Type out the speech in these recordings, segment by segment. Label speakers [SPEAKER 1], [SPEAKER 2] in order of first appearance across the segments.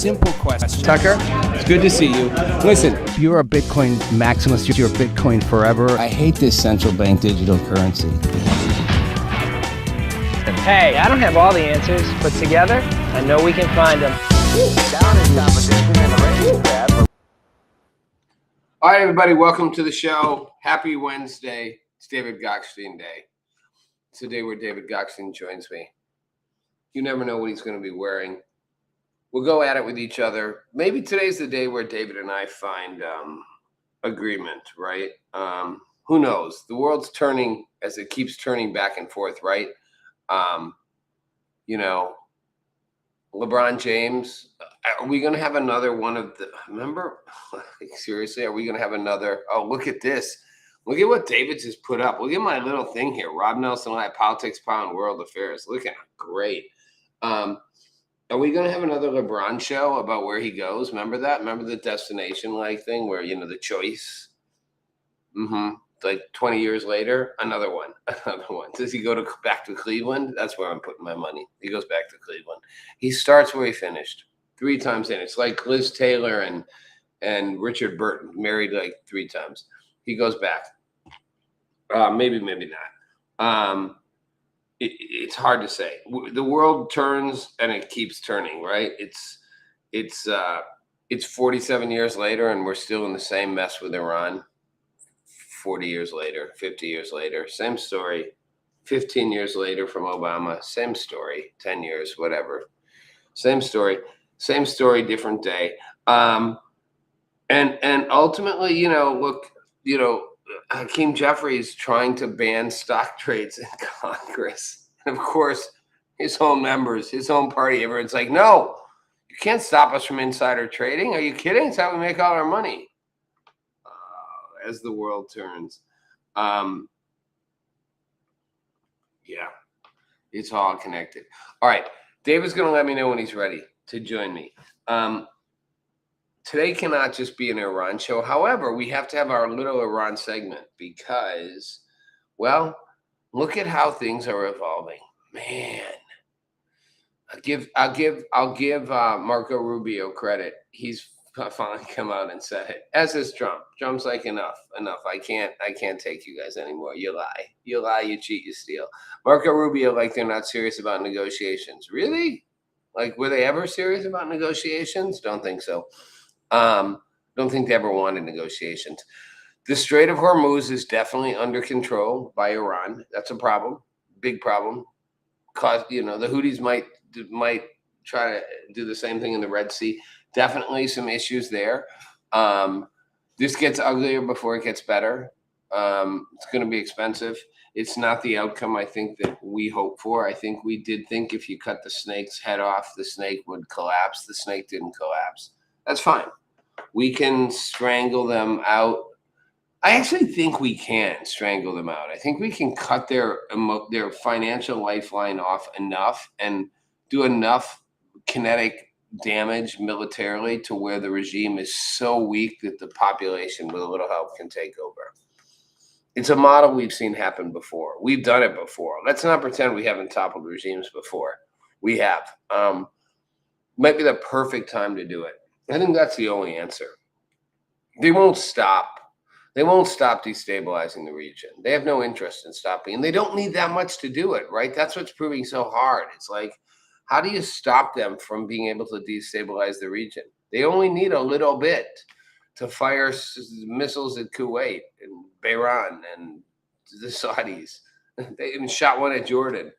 [SPEAKER 1] simple question.
[SPEAKER 2] Tucker, it's good to see you. Listen,
[SPEAKER 1] You're a Bitcoin maximalist. You're Bitcoin forever.
[SPEAKER 3] I hate this central bank digital currency.
[SPEAKER 4] Hey, I don't have all the answers, but together, I know we can find them.
[SPEAKER 2] all right, everybody, welcome to the show. Happy Wednesday. It's David Gokhshtein Day. It's the day where David Gokhshtein joins me. You never know what he's going to be wearing. We'll go at it with each other. Maybe today's the day where David and I find agreement, right? Who knows? The world's turning as it keeps turning back and forth, right? You know, LeBron James, are we going to have another one of the, remember, seriously, are we going to have another, oh, look at this. Look at what David just put up. Look at my little thing here. Rob Nelson Live, Politics, Power, and World Affairs. Looking great. Are we going to have another LeBron show about where he goes? Remember that? Remember the destination like thing where, you know, the choice? Like 20 years later, another one. Does he go back to Cleveland? That's where I'm putting my money. He goes back to Cleveland. He starts where he finished 3 times in. It's like Liz Taylor and Richard Burton, married like 3 times. He goes back. Maybe not. It's hard to say. The world turns and it keeps turning, right? It's 47 years later and we're still in the same mess with Iran. 40 years later, 50 years later, same story. 15 years later from Obama, same story. 10 years, whatever. Same story, different day. And ultimately, you know, look, you know, Hakeem Jeffries trying to ban stock trades in Congress. And of course, his own members, his own party, everyone's like, no, you can't stop us from insider trading. Are you kidding? It's how we make all our money. As the world turns. Yeah, it's all connected. All right, David's going to let me know when he's ready to join me. Today cannot just be an Iran show. However, we have to have our little Iran segment because, well, look at how things are evolving. Man, I'll give Marco Rubio credit. He's finally come out and said it. As is Trump. Trump's like, enough. I can't take you guys anymore. You lie, you cheat, you steal. Marco Rubio, like they're not serious about negotiations. Really? Like, were they ever serious about negotiations? Don't think so. Don't think they ever wanted negotiations. The Strait of Hormuz is definitely under control by Iran. That's a problem, big problem. Cause, you know, the Houthis might try to do the same thing in the Red Sea. Definitely some issues there. This gets uglier before it gets better. It's going to be expensive. It's not the outcome I think that we hope for. I think we did think if you cut the snake's head off, the snake would collapse. The snake didn't collapse. That's fine. We can strangle them out. I actually think we can strangle them out. I think we can cut their financial lifeline off enough and do enough kinetic damage militarily to where the regime is so weak that the population with a little help can take over. It's a model we've seen happen before. We've done it before. Let's not pretend we haven't toppled regimes before. We have. Might be the perfect time to do it. I think that's the only answer. They won't stop. They won't stop destabilizing the region. They have no interest in stopping, and they don't need that much to do it, right? That's what's proving so hard. It's like, how do you stop them from being able to destabilize the region? They only need a little bit to fire missiles at Kuwait and Bahrain and the Saudis. They even shot one at Jordan.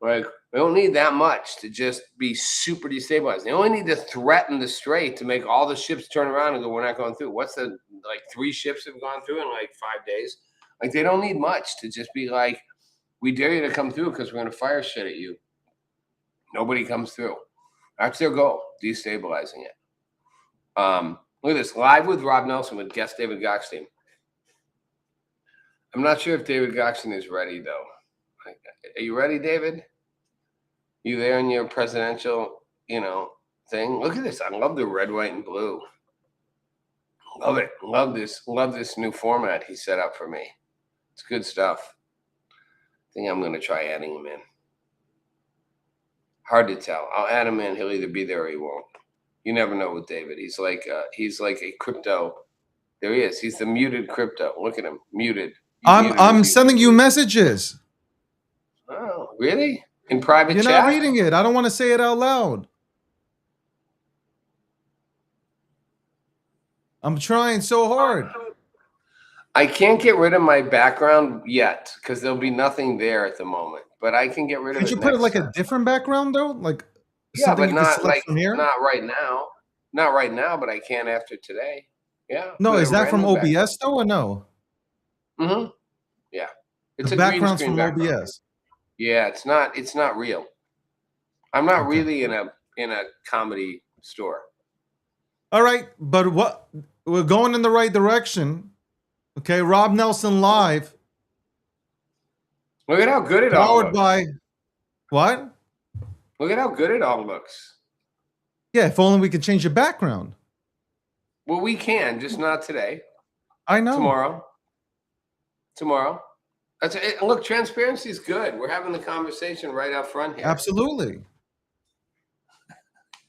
[SPEAKER 2] Like, they don't need that much to just be super destabilized. They only need to threaten the strait to make all the ships turn around and go, we're not going through. What's the, like 3 ships have gone through in like 5 days? Like, they don't need much to just be like, we dare you to come through because we're going to fire shit at you. Nobody comes through. That's their goal, destabilizing it. Look at this, live with Rob Nelson with guest David Gokhshtein. I'm not sure if David Gokhshtein is ready, though. Are you ready, David? You there in your presidential, thing? Look at this. I love the red, white, and blue. Love it. Love this new format he set up for me. It's good stuff. I think I'm going to try adding him in. Hard to tell. I'll add him in. He'll either be there or he won't. You never know with David. He's like a crypto. There he is. He's the muted crypto. Look at him, muted. You muted
[SPEAKER 5] I'm
[SPEAKER 2] him.
[SPEAKER 5] sending you messages.
[SPEAKER 2] Oh, really? In private
[SPEAKER 5] You're
[SPEAKER 2] chat?
[SPEAKER 5] not reading it. I don't want to say it out loud. I'm trying so hard.
[SPEAKER 2] I can't get rid of my background yet because there'll be nothing there at the moment. But I can get rid of
[SPEAKER 5] Could
[SPEAKER 2] it
[SPEAKER 5] you put it
[SPEAKER 2] next
[SPEAKER 5] like
[SPEAKER 2] time.
[SPEAKER 5] a different background though? Like
[SPEAKER 2] Yeah,
[SPEAKER 5] something
[SPEAKER 2] but
[SPEAKER 5] you can
[SPEAKER 2] not
[SPEAKER 5] select
[SPEAKER 2] like
[SPEAKER 5] from here?
[SPEAKER 2] not right now. Not right now, but I can after today. Yeah.
[SPEAKER 5] No,
[SPEAKER 2] put
[SPEAKER 5] is
[SPEAKER 2] a
[SPEAKER 5] that from
[SPEAKER 2] random
[SPEAKER 5] OBS though or no?
[SPEAKER 2] Mm-hmm. Yeah. It's
[SPEAKER 5] The
[SPEAKER 2] a green
[SPEAKER 5] background's
[SPEAKER 2] screen
[SPEAKER 5] from
[SPEAKER 2] background.
[SPEAKER 5] OBS.
[SPEAKER 2] Yeah, it's not real. I'm not
[SPEAKER 5] Okay.
[SPEAKER 2] really in a comedy store.
[SPEAKER 5] All right, but what we're going in the right direction. Okay, Rob Nelson live,
[SPEAKER 2] Look at how good it all
[SPEAKER 5] powered
[SPEAKER 2] looks.
[SPEAKER 5] by what?
[SPEAKER 2] Look at how good it all looks.
[SPEAKER 5] Yeah, if only we could change the background.
[SPEAKER 2] Well, we can, just not today.
[SPEAKER 5] I know.
[SPEAKER 2] Tomorrow. That's it. Look, transparency is good. We're having the conversation right up front here.
[SPEAKER 5] Absolutely.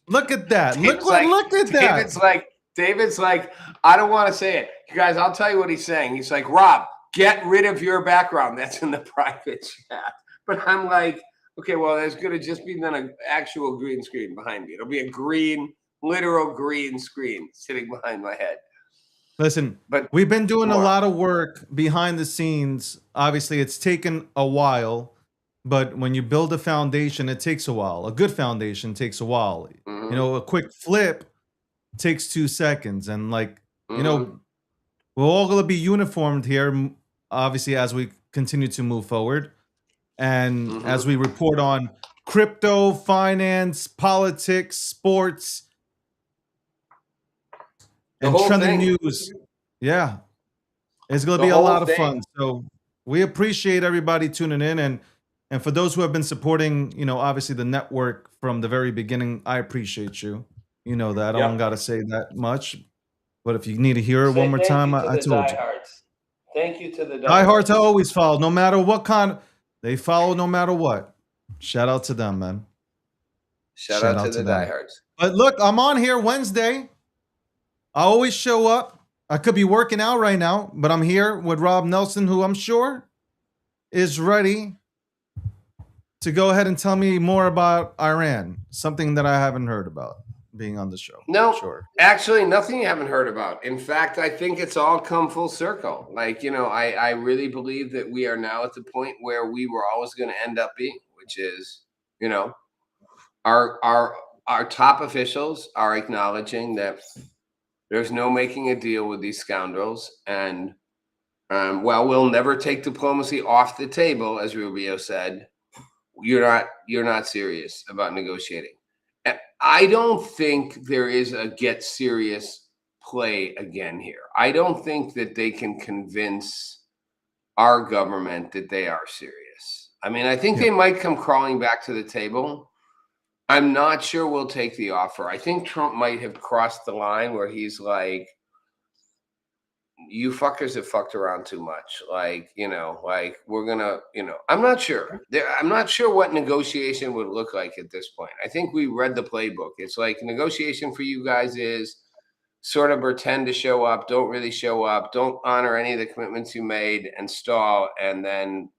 [SPEAKER 5] Look at that.
[SPEAKER 2] David's
[SPEAKER 5] Look at that.
[SPEAKER 2] David's like, I don't want to say it. You guys, I'll tell you what he's saying. He's like, Rob, get rid of your background. That's in the private chat. But I'm like, okay, well, there's going to just be then an actual green screen behind me. It'll be a green, literal green screen sitting behind my head.
[SPEAKER 5] Listen,
[SPEAKER 2] But
[SPEAKER 5] we've been doing a
[SPEAKER 2] more.
[SPEAKER 5] lot of work behind the scenes. Obviously, it's taken a while, but when you build a foundation, it takes a while. A good foundation takes a while.
[SPEAKER 2] Mhm.
[SPEAKER 5] You know, a quick flip takes 2 seconds. And like, you know, we're all going to be uniformed here, obviously, as we continue to move forward. And as we report on crypto, finance, politics, sports,
[SPEAKER 2] The
[SPEAKER 5] and
[SPEAKER 2] whole
[SPEAKER 5] trending
[SPEAKER 2] thing.
[SPEAKER 5] news. Yeah. It's going to
[SPEAKER 2] The
[SPEAKER 5] be a
[SPEAKER 2] whole
[SPEAKER 5] lot of
[SPEAKER 2] thing.
[SPEAKER 5] fun. So we appreciate everybody tuning in. And for those who have been supporting, you know, obviously the network from the very beginning, I appreciate you. You know that. I don't got to say that much. But if you need to hear it one more time, I told you.
[SPEAKER 2] Thank you to the
[SPEAKER 5] Diehards are always follow, no matter what kind. They follow no matter what. Shout out to them, man.
[SPEAKER 2] Shout out to the
[SPEAKER 5] them.
[SPEAKER 2] diehards.
[SPEAKER 5] But look, I'm on here Wednesday. I always show up. I could be working out right now, but I'm here with Rob Nelson, who I'm sure is ready to go ahead and tell me more about Iran, something that I haven't heard about being on the show.
[SPEAKER 2] No,
[SPEAKER 5] sure.
[SPEAKER 2] Actually, nothing you haven't heard about. In fact, I think it's all come full circle. Like, you know, I really believe that we are now at the point where we were always going to end up being, which is, you know, our top officials are acknowledging that there's no making a deal with these scoundrels. And while we'll never take diplomacy off the table, as Rubio said, you're not serious about negotiating. And I don't think there is a get serious play again here. I don't think that they can convince our government that they are serious. I mean, I think they might come crawling back to the table. I'm not sure we'll take the offer. I think Trump might have crossed the line where he's like, you fuckers have fucked around too much. Like, you know, like we're gonna, you know, I'm not sure. I'm not sure what negotiation would look like at this point. I think we read the playbook. It's like negotiation for you guys is sort of pretend to show up, don't really show up, don't honor any of the commitments you made and stall. And then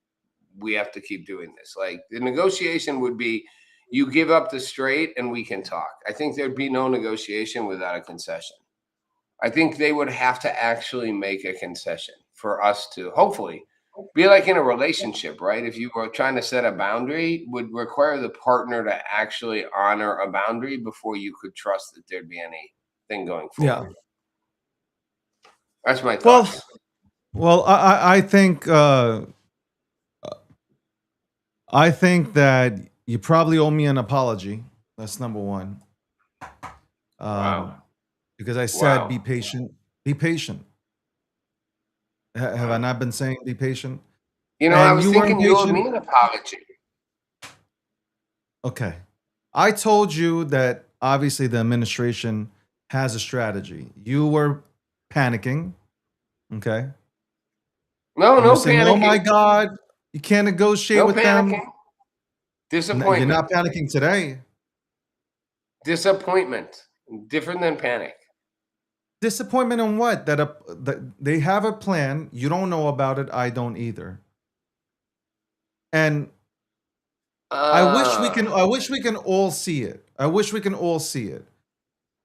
[SPEAKER 2] we have to keep doing this. Like the negotiation would be you give up the straight and we can talk. I think there'd be no negotiation without a concession. I think they would have to actually make a concession for us to hopefully be like in a relationship, right? If you were trying to set a boundary, would require the partner to actually honor a boundary before you could trust that there'd be anything going forward. Yeah. That's my thoughts.
[SPEAKER 5] Well, I think that you probably owe me an apology. That's number one.
[SPEAKER 2] Wow.
[SPEAKER 5] Because I said, be patient. Be patient. Have I not been saying be patient?
[SPEAKER 2] You know, I was thinking you owed me an apology.
[SPEAKER 5] Okay. I told you that obviously the administration has a strategy. You were panicking. Okay.
[SPEAKER 2] No panicking.
[SPEAKER 5] Oh my God, you can't negotiate with them.
[SPEAKER 2] Disappointment.
[SPEAKER 5] You're not panicking today.
[SPEAKER 2] Disappointment. Different than panic.
[SPEAKER 5] Disappointment in what? That they have a plan. You don't know about it. I don't either. And I wish we can. I wish we can all see it. I wish we can all see it.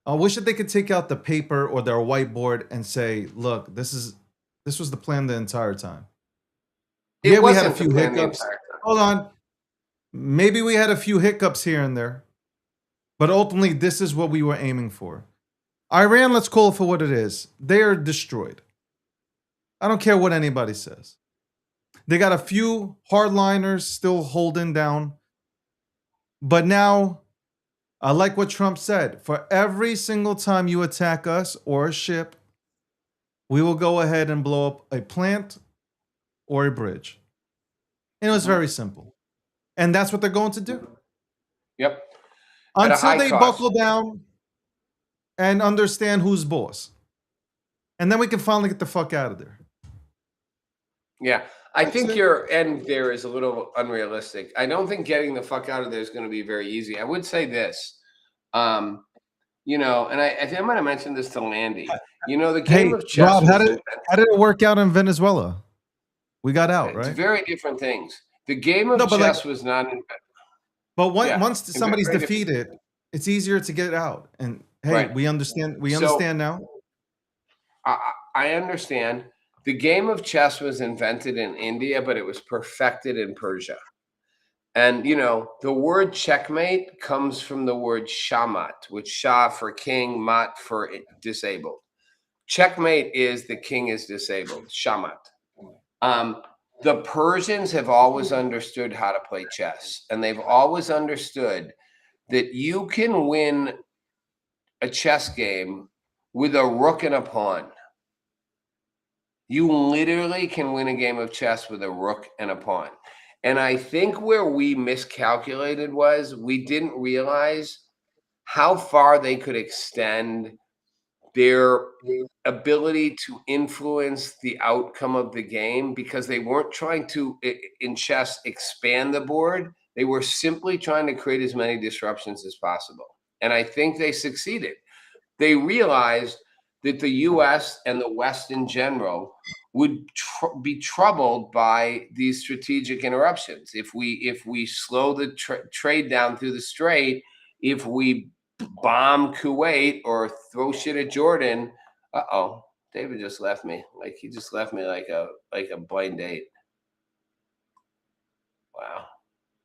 [SPEAKER 5] I wish that they could take out the paper or their whiteboard and say, "Look, this was the plan the entire time."
[SPEAKER 2] It
[SPEAKER 5] Yeah, we had a
[SPEAKER 2] wasn't the
[SPEAKER 5] few
[SPEAKER 2] plan the
[SPEAKER 5] hiccups.
[SPEAKER 2] entire time.
[SPEAKER 5] Hold on. Maybe we had a few hiccups here and there, but ultimately, this is what we were aiming for. Iran, let's call it for what it is. They are destroyed. I don't care what anybody says. They got a few hardliners still holding down. But now, I like what Trump said. For every single time you attack us or a ship, we will go ahead and blow up a plant or a bridge. And it was very simple. And that's what they're going to do.
[SPEAKER 2] Yep. At a
[SPEAKER 5] Until
[SPEAKER 2] high
[SPEAKER 5] they
[SPEAKER 2] cost.
[SPEAKER 5] buckle down and understand who's boss. And then we can finally get the fuck out of there.
[SPEAKER 2] Yeah. I
[SPEAKER 5] That's
[SPEAKER 2] think
[SPEAKER 5] it.
[SPEAKER 2] your end there is a little unrealistic. I don't think getting the fuck out of there is going to be very easy. I would say this, you know, and I think I might have mentioned this to Landy. You know, the game
[SPEAKER 5] Hey,
[SPEAKER 2] of chess.
[SPEAKER 5] Rob,
[SPEAKER 2] was
[SPEAKER 5] how did
[SPEAKER 2] invented-
[SPEAKER 5] it work out in Venezuela? We got out,
[SPEAKER 2] It's
[SPEAKER 5] right?
[SPEAKER 2] very different things. The game of
[SPEAKER 5] No, but like-
[SPEAKER 2] chess was not invented.
[SPEAKER 5] But
[SPEAKER 2] Yeah,
[SPEAKER 5] once
[SPEAKER 2] it's
[SPEAKER 5] somebody's
[SPEAKER 2] very different.
[SPEAKER 5] defeated, it's easier to get out. And hey,
[SPEAKER 2] Right.
[SPEAKER 5] we understand. We
[SPEAKER 2] So-
[SPEAKER 5] understand now.
[SPEAKER 2] I understand. The game of chess was invented in India, but it was perfected in Persia. And, you know, the word checkmate comes from the word shamat, which shah for king, mat for disabled. Checkmate is the king is disabled, shamat. The Persians have always understood how to play chess, and they've always understood that you can win a chess game with a rook and a pawn. You literally can win a game of chess with a rook and a pawn. And I think where we miscalculated was we didn't realize how far they could extend their ability to influence the outcome of the game, because they weren't trying to, in chess, expand the board. They were simply trying to create as many disruptions as possible. And I think they succeeded. They realized that the US and the West in general would be troubled by these strategic interruptions. If we slow the trade down through the strait, if we bomb Kuwait or throw shit at Jordan, David just left me. Like he just left me like a blind date. Wow.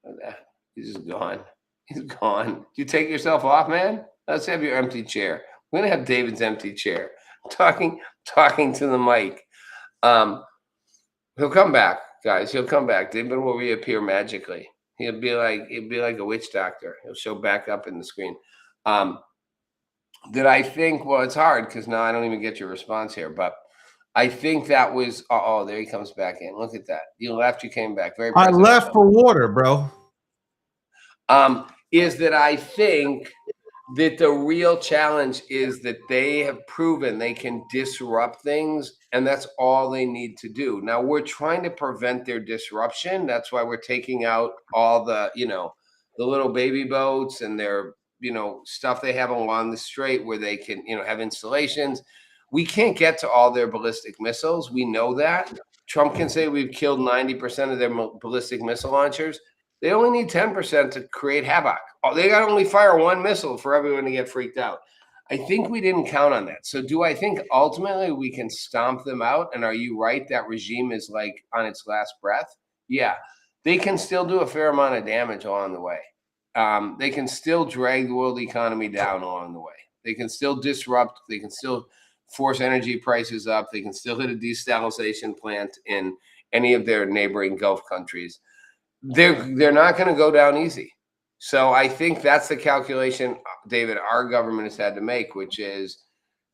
[SPEAKER 2] Look at that. He's just gone. He's gone. You take yourself off, man? Let's have your empty chair. We're gonna have David's empty chair. Talking to the mic. He'll come back, guys. He'll come back. David will reappear magically. He'll be like a witch doctor. He'll show back up in the screen. That I think, well, it's hard because now I don't even get your response here, but I think that was, there he comes back in. Look at that. You left, you came back. Very
[SPEAKER 5] I
[SPEAKER 2] presidential.
[SPEAKER 5] left for water, bro.
[SPEAKER 2] Is that I think that the real challenge is that they have proven they can disrupt things, and that's all they need to do. Now we're trying to prevent their disruption. That's why we're taking out all the, the little baby boats and their, stuff they have along the strait where they can, have installations. We can't get to all their ballistic missiles. We know that. Trump can say we've killed 90% of their ballistic missile launchers. They only need 10% to create havoc. They got to only fire one missile for everyone to get freaked out. I think we didn't count on that. So do I think ultimately we can stomp them out? And are you right? That regime is like on its last breath. Yeah, they can still do a fair amount of damage along the way. They can still drag the world economy down along the way. They can still disrupt. They can still force energy prices up. They can still hit a desalination plant in any of their neighboring Gulf countries. They're not going to go down easy. So I think that's the calculation, David, our government has had to make, which is,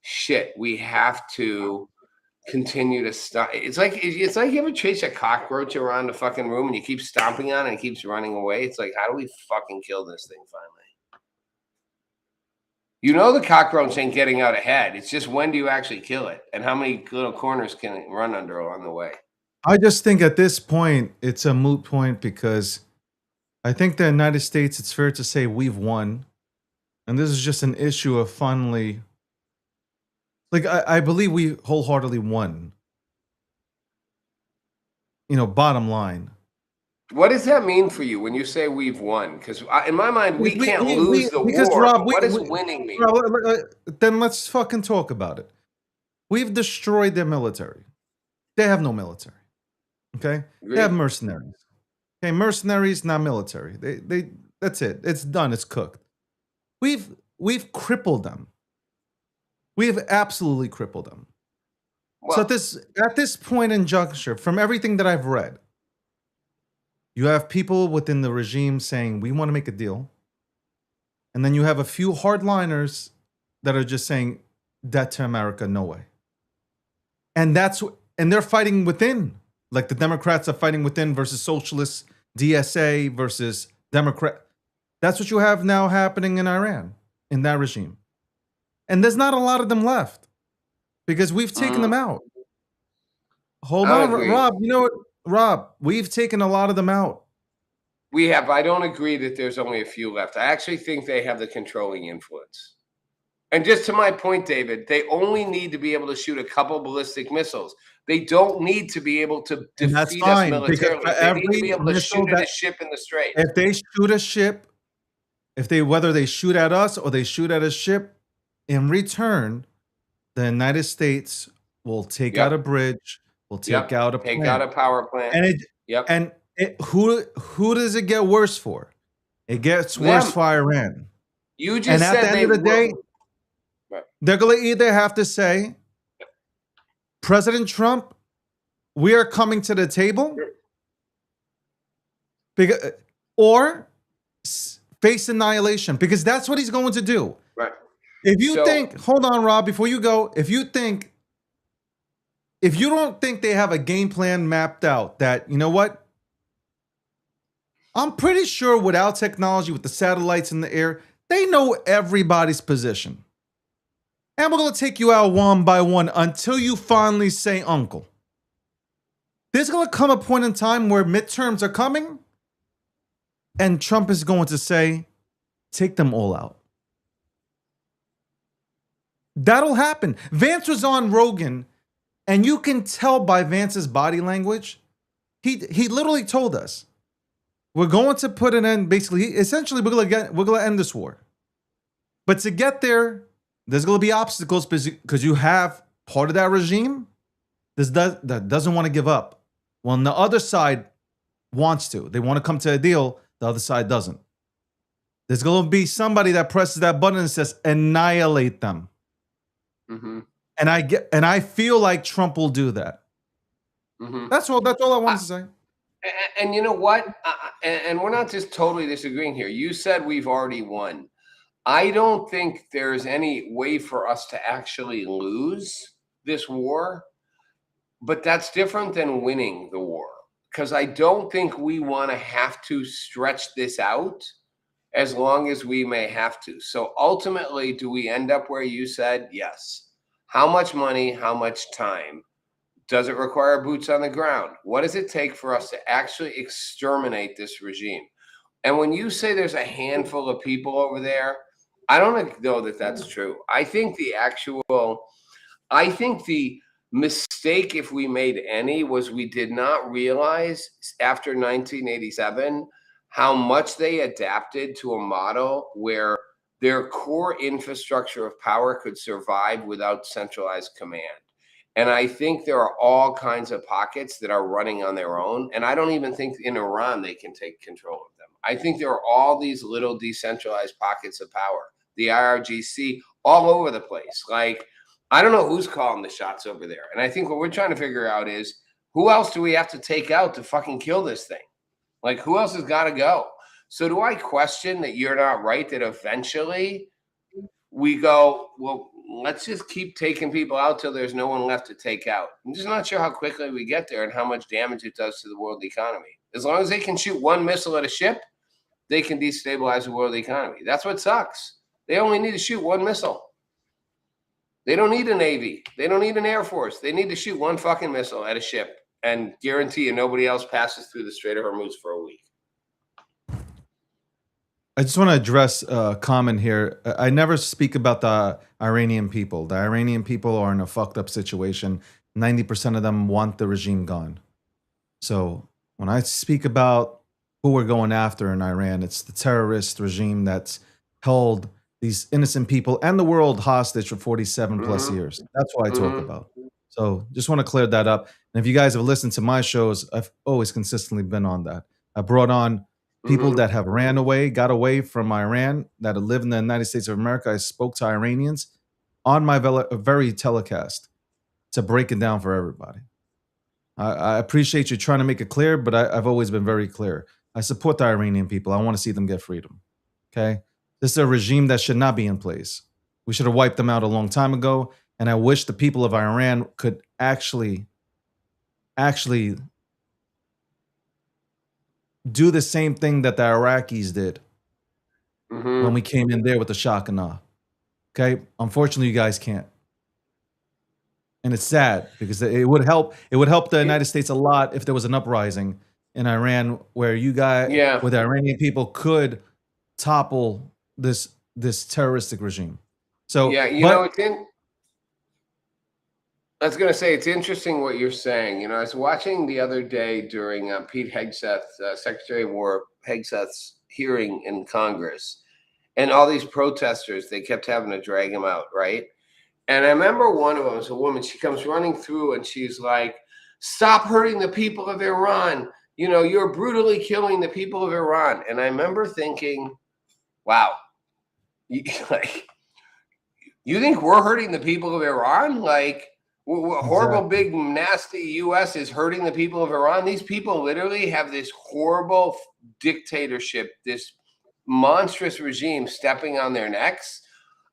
[SPEAKER 2] shit, we have to continue to stop. It's like you ever chase a cockroach around the fucking room and you keep stomping on it and it keeps running away. It's like, how do we fucking kill this thing finally? The cockroach ain't getting out ahead. It's just, when do you actually kill it? And how many little corners can it run under along the way?
[SPEAKER 5] I just think at this point, it's a moot point because I think the United States, it's fair to say we've won. And this is just an issue of finally, like, I believe we wholeheartedly won. Bottom line.
[SPEAKER 2] What does that mean for you when you say we've won? Because in my mind, we can't lose the
[SPEAKER 5] because
[SPEAKER 2] war.
[SPEAKER 5] Rob,
[SPEAKER 2] But what does winning mean?
[SPEAKER 5] then let's fucking talk about it. We've destroyed their military. They have no military. Okay?
[SPEAKER 2] Agreed.
[SPEAKER 5] They have mercenaries. Okay, mercenaries, not military. They that's it. It's done. It's cooked. We've crippled them. We have absolutely crippled them.
[SPEAKER 2] Well,
[SPEAKER 5] So at this point in juncture, from everything that I've read, you have people within the regime saying we want to make a deal, and then you have a few hardliners that are just saying debt to America, no way. And they're fighting within, like the Democrats are fighting within versus socialists, DSA versus Democrat. That's what you have now happening in Iran, in that regime. And there's not a lot of them left because we've taken them out. Hold
[SPEAKER 2] I
[SPEAKER 5] on,
[SPEAKER 2] agree.
[SPEAKER 5] Rob. You know what, Rob? We've taken a lot of them out.
[SPEAKER 2] We have. I don't agree that there's only a few left. I actually think they have the controlling influence. And just to my point, David, they only need to be able to shoot a couple ballistic missiles. They don't need to be able to
[SPEAKER 5] And that's
[SPEAKER 2] defeat us
[SPEAKER 5] fine, because
[SPEAKER 2] militarily.
[SPEAKER 5] for
[SPEAKER 2] They need to
[SPEAKER 5] every
[SPEAKER 2] be able to
[SPEAKER 5] missile
[SPEAKER 2] shoot at a
[SPEAKER 5] that-
[SPEAKER 2] ship in the strait.
[SPEAKER 5] If they shoot a ship, whether they shoot at us or they shoot at a ship, in return, the United States will take out a bridge, will take out a
[SPEAKER 2] take
[SPEAKER 5] plant.
[SPEAKER 2] out a power plant.
[SPEAKER 5] And who does it get worse for? It gets worse for Iran.
[SPEAKER 2] You just
[SPEAKER 5] And at
[SPEAKER 2] said
[SPEAKER 5] the end of the day, they're going to either have to say, President Trump, we are coming to the table, or face annihilation, because that's what he's going to do.
[SPEAKER 2] Right.
[SPEAKER 5] If you think, hold on, Rob, before you go, if you don't think they have a game plan mapped out, that, you know what? I'm pretty sure without technology, with the satellites in the air, they know everybody's position. And we're going to take you out one by one until you finally say uncle. There's going to come a point in time where midterms are coming, and Trump is going to say, take them all out. That'll happen. Vance was on Rogan, and you can tell by Vance's body language, he literally told us, we're going to put an end, basically, essentially, we're going to end this war. But to get there, there's going to be obstacles because you have part of that regime that doesn't want to give up. When the other side wants to. They want to come to a deal. The other side doesn't. There's going to be somebody that presses that button and says, annihilate them.
[SPEAKER 2] Mm-hmm.
[SPEAKER 5] And I feel like Trump will do that.
[SPEAKER 2] Mm-hmm.
[SPEAKER 5] That's all I wanted to say.
[SPEAKER 2] And you know what? And we're not just totally disagreeing here. You said we've already won. I don't think there's any way for us to actually lose this war, but that's different than winning the war, because I don't think we want to have to stretch this out as long as we may have to. So ultimately, do we end up where you said? Yes. How much money, how much time? Does it require boots on the ground? What does it take for us to actually exterminate this regime? And when you say there's a handful of people over there, I don't know that that's true. I think the mistake, if we made any, was we did not realize after 1987 how much they adapted to a model where their core infrastructure of power could survive without centralized command. And I think there are all kinds of pockets that are running on their own. And I don't even think in Iran they can take control of them. I think there are all these little decentralized pockets of power, the IRGC, all over the place. Like, I don't know who's calling the shots over there. And I think what we're trying to figure out is, who else do we have to take out to fucking kill this thing? Like, who else has got to go? So do I question that you're not right, that eventually we go, well, let's just keep taking people out till there's no one left to take out? I'm just not sure how quickly we get there and how much damage it does to the world economy. As long as they can shoot one missile at a ship, they can destabilize the world economy. That's what sucks. They only need to shoot one missile. They don't need a Navy. They don't need an Air Force. They need to shoot one fucking missile at a ship and guarantee you nobody else passes through the Strait of Hormuz for a week.
[SPEAKER 5] I just want to address a comment here. I never speak about the Iranian people. The Iranian people are in a fucked up situation. 90% of them want the regime gone. So when I speak about who we're going after in Iran, it's the terrorist regime that's held these innocent people and the world hostage for 47 plus years. That's what I talk about. So just want to clear that up. And if you guys have listened to my shows, I've always consistently been on that. I brought on people that have ran away, got away from Iran, that live in the United States of America. I spoke to Iranians on my very telecast to break it down for everybody. I appreciate you trying to make it clear, but I've always been very clear. I support the Iranian people. I want to see them get freedom. Okay? This is a regime that should not be in place. We should have wiped them out a long time ago. And I wish the people of Iran could actually do the same thing that the Iraqis did when we came in there with the shock and awe. Okay? Unfortunately, you guys can't. And it's sad because it would help. It would help the United States a lot if there was an uprising in Iran where where the Iranian people could topple this terroristic regime. So
[SPEAKER 2] yeah, I was going to say, it's interesting what you're saying. I was watching the other day during Pete Hegseth, Secretary of War Hegseth's hearing in Congress, and all these protesters, they kept having to drag him out, right? And I remember one of them was a woman. She comes running through and she's like, "Stop hurting the people of Iran. You're brutally killing the people of Iran." And I remember thinking, wow, you think we're hurting the people of Iran? Like, horrible, big, nasty U.S. is hurting the people of Iran. These people literally have this horrible dictatorship, this monstrous regime stepping on their necks.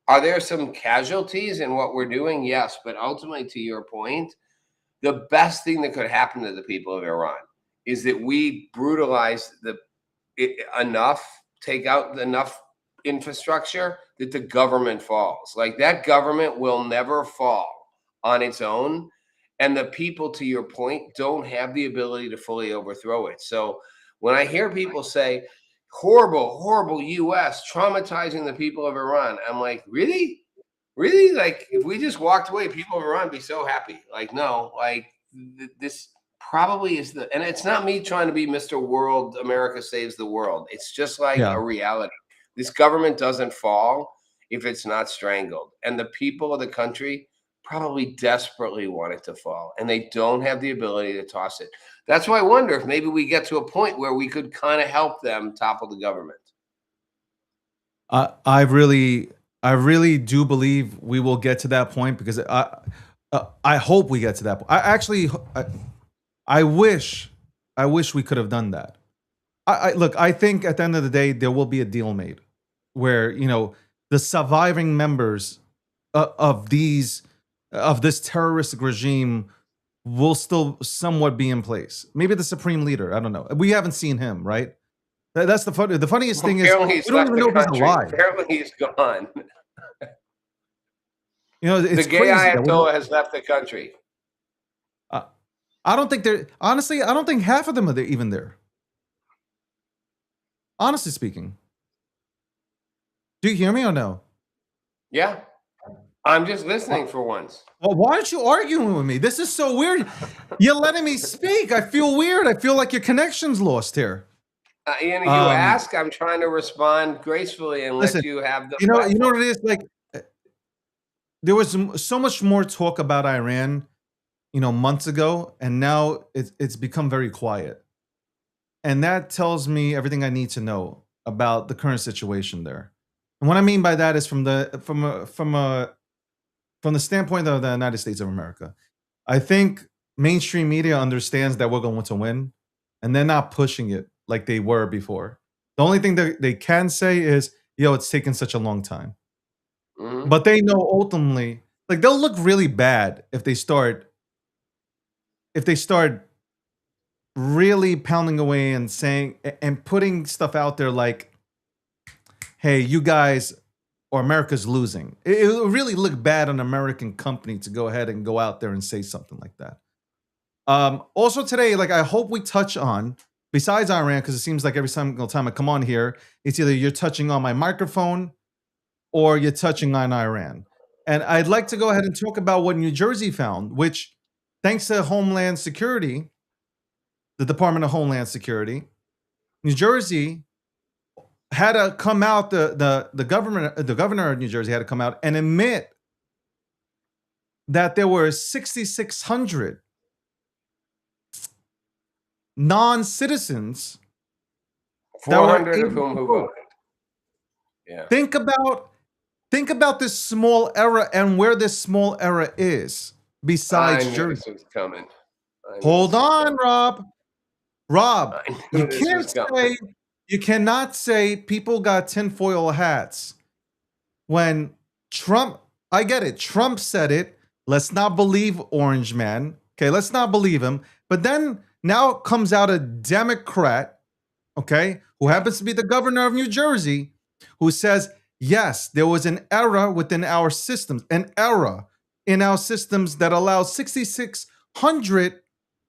[SPEAKER 2] Are there some casualties in what we're doing? Yes. But ultimately, to your point, the best thing that could happen to the people of Iran is that we brutalize take out enough infrastructure that the government falls. Like, that government will never fall on its own. And the people, to your point, don't have the ability to fully overthrow it. So when I hear people say, horrible, horrible U.S. traumatizing the people of Iran, I'm like, really? Really? Like, if we just walked away, people of Iran would be so happy. Like, no, like this probably is and it's not me trying to be Mr. World, America saves the world. It's just like a reality. This government doesn't fall if it's not strangled. And the people of the country probably desperately want it to fall, and they don't have the ability to toss it. That's why I wonder if maybe we get to a point where we could kind of help them topple the government.
[SPEAKER 5] I really do believe we will get to that point, because I hope we get to that point. I wish we could have done that. Look, I think at the end of the day, there will be a deal made where, the surviving members of this terroristic regime will still somewhat be in place. Maybe the supreme leader. I don't know. We haven't seen him, right? That's the funniest thing is we don't even know if he's alive.
[SPEAKER 2] Apparently he's gone.
[SPEAKER 5] It's
[SPEAKER 2] the gay
[SPEAKER 5] crazy.
[SPEAKER 2] Ayatollah has left the country.
[SPEAKER 5] I don't think honestly, I don't think half of them are even there. Honestly speaking. Do you hear me or no?
[SPEAKER 2] Yeah. I'm just listening for once.
[SPEAKER 5] Well, why aren't you arguing with me? This is so weird. You're letting me speak. I feel weird. I feel like your connection's lost here.
[SPEAKER 2] You ask, I'm trying to respond gracefully and let you have the.
[SPEAKER 5] You know what it is? Like, there was so much more talk about Iran, months ago, and now it's become very quiet. And that tells me everything I need to know about the current situation there. And what I mean by that is from the standpoint of the United States of America, I think mainstream media understands that we're going to win, and they're not pushing it like they were before. The only thing that they can say is, it's taken such a long time. Mm-hmm. But they know ultimately, like, they'll look really bad if they start really pounding away and saying and putting stuff out there like, hey, you guys, or America's losing. It would really look bad on an American company to go ahead and go out there and say something like that. Also today, like, I hope we touch on, besides Iran, because it seems like every single time I come on here, it's either you're touching on my microphone or you're touching on Iran. And I'd like to go ahead and talk about what New Jersey found, which, thanks to Homeland Security, the Department of Homeland Security, New Jersey had to come out. The governor of New Jersey had to come out and admit that there were 6,600 non-citizens that were
[SPEAKER 2] 400 of whom
[SPEAKER 5] able to
[SPEAKER 2] who
[SPEAKER 5] vote.
[SPEAKER 2] voted. Yeah.
[SPEAKER 5] Think about this small era and where this small era is besides
[SPEAKER 2] I knew
[SPEAKER 5] Jersey.
[SPEAKER 2] this was coming.
[SPEAKER 5] Hold on, Rob. Rob,
[SPEAKER 2] I knew
[SPEAKER 5] you
[SPEAKER 2] this
[SPEAKER 5] can't
[SPEAKER 2] was coming.
[SPEAKER 5] say, you cannot say people got tinfoil hats when Trump, I get it, Trump said it. Let's not believe Orange Man. Okay, let's not believe him. But then now comes out a Democrat, okay, who happens to be the governor of New Jersey, who says, yes, there was an error within our systems, an error in our systems that allows 6,600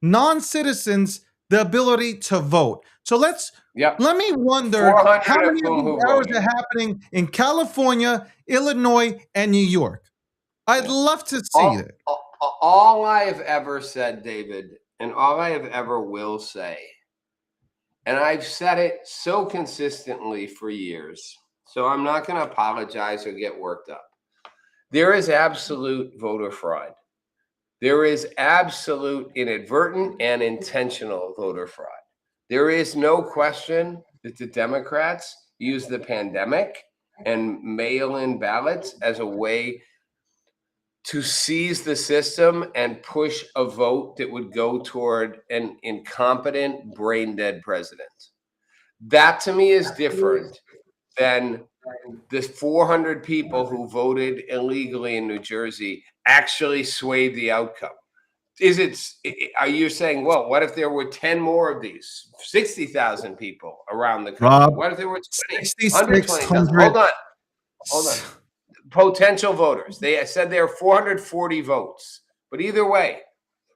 [SPEAKER 5] non-citizens the ability to vote. So let me wonder
[SPEAKER 2] 400
[SPEAKER 5] how
[SPEAKER 2] of
[SPEAKER 5] many of
[SPEAKER 2] whom
[SPEAKER 5] these
[SPEAKER 2] who
[SPEAKER 5] errors
[SPEAKER 2] voted.
[SPEAKER 5] are happening in California, Illinois, and New York. I'd love to see it.
[SPEAKER 2] All I have ever said, David, and all I have ever will say, and I've said it so consistently for years, so I'm not going to apologize or get worked up. There is absolute voter fraud. There is absolute inadvertent and intentional voter fraud. There is no question that the Democrats used the pandemic and mail-in ballots as a way to seize the system and push a vote that would go toward an incompetent, brain-dead president. That, to me, is different than the 400 people who voted illegally in New Jersey actually swayed the outcome. Are you saying, well, what if there were 10 more of these, 60,000 people around the country?
[SPEAKER 5] Rob,
[SPEAKER 2] What if there were 20,
[SPEAKER 5] 6,600.
[SPEAKER 2] 120,000? Hold on. Potential voters. They said there are 440 votes. But either way,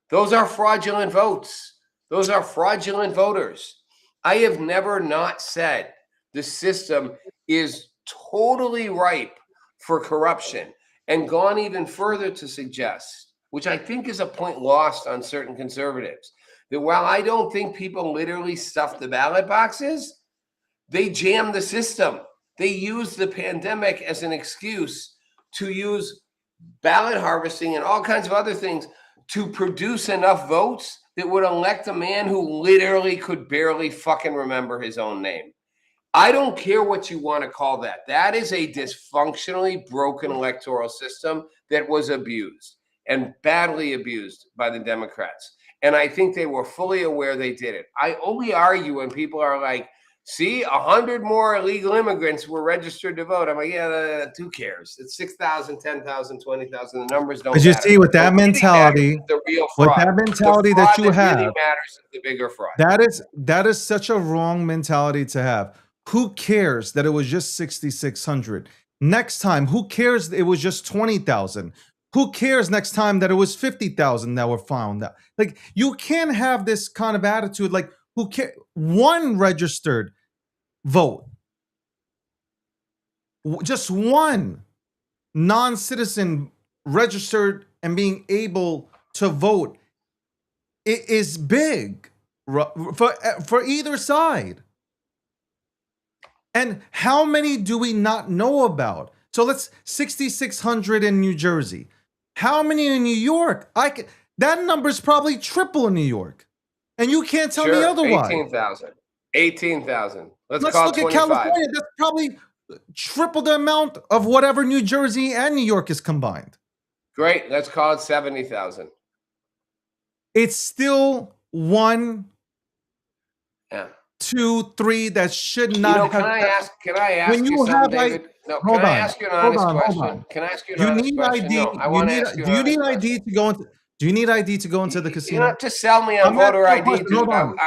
[SPEAKER 2] those are fraudulent votes. Those are fraudulent voters. I have never not said the system is totally ripe for corruption and gone even further to suggest, which I think is a point lost on certain conservatives, that while I don't think people literally stuff the ballot boxes, they jam the system. They use the pandemic as an excuse to use ballot harvesting and all kinds of other things to produce enough votes that would elect a man who literally could barely fucking remember his own name. I don't care what you want to call that. That is a dysfunctionally broken electoral system that was abused and badly abused by the Democrats. And I think they were fully aware they did it. I only argue when people are like, see, 100 more illegal immigrants were registered to vote. I'm like, yeah, who cares? It's 6,000, 10,000, 20,000. The numbers don't matter.
[SPEAKER 5] Because you see, with that mentality,
[SPEAKER 2] the real fraud.
[SPEAKER 5] with that mentality
[SPEAKER 2] the fraud
[SPEAKER 5] that you have,
[SPEAKER 2] really matters is the bigger fraud.
[SPEAKER 5] that is such a wrong mentality to have. Who cares that it was just 6,600? Next time, who cares it was just 20,000? Who cares next time that it was 50,000 that were found out? Like, you can't have this kind of attitude. Like, who cares? One registered vote, just one non-citizen registered and being able to vote, it is big for either side. And how many do we not know about? So let's 6,600 in New Jersey. How many in New York? That number's probably triple in New York. And you can't tell me otherwise.
[SPEAKER 2] 18,000. 18,000. Let's
[SPEAKER 5] Let's
[SPEAKER 2] call
[SPEAKER 5] look
[SPEAKER 2] it
[SPEAKER 5] at
[SPEAKER 2] 25.
[SPEAKER 5] California. That's probably triple the amount of whatever New Jersey and New York is combined.
[SPEAKER 2] Great. Let's call it 70,000.
[SPEAKER 5] It's still 1,
[SPEAKER 2] Yeah.
[SPEAKER 5] 2, 3 that should not have.
[SPEAKER 2] Can I ask
[SPEAKER 5] when
[SPEAKER 2] you
[SPEAKER 5] you
[SPEAKER 2] something,
[SPEAKER 5] have,
[SPEAKER 2] David?
[SPEAKER 5] like,
[SPEAKER 2] No,
[SPEAKER 5] hold
[SPEAKER 2] can I
[SPEAKER 5] on,
[SPEAKER 2] ask you an
[SPEAKER 5] hold
[SPEAKER 2] honest
[SPEAKER 5] on, hold
[SPEAKER 2] question?
[SPEAKER 5] on.
[SPEAKER 2] Can I ask you an
[SPEAKER 5] You
[SPEAKER 2] honest
[SPEAKER 5] need
[SPEAKER 2] question?
[SPEAKER 5] ID.
[SPEAKER 2] No, I want to ask you an
[SPEAKER 5] Do you
[SPEAKER 2] honest
[SPEAKER 5] need
[SPEAKER 2] question.
[SPEAKER 5] ID to go into? Do you need ID to go into the
[SPEAKER 2] You
[SPEAKER 5] casino?
[SPEAKER 2] don't have to sell me on
[SPEAKER 5] I'm
[SPEAKER 2] voter
[SPEAKER 5] asking you a
[SPEAKER 2] ID.
[SPEAKER 5] question.
[SPEAKER 2] Dude.
[SPEAKER 5] Hold on.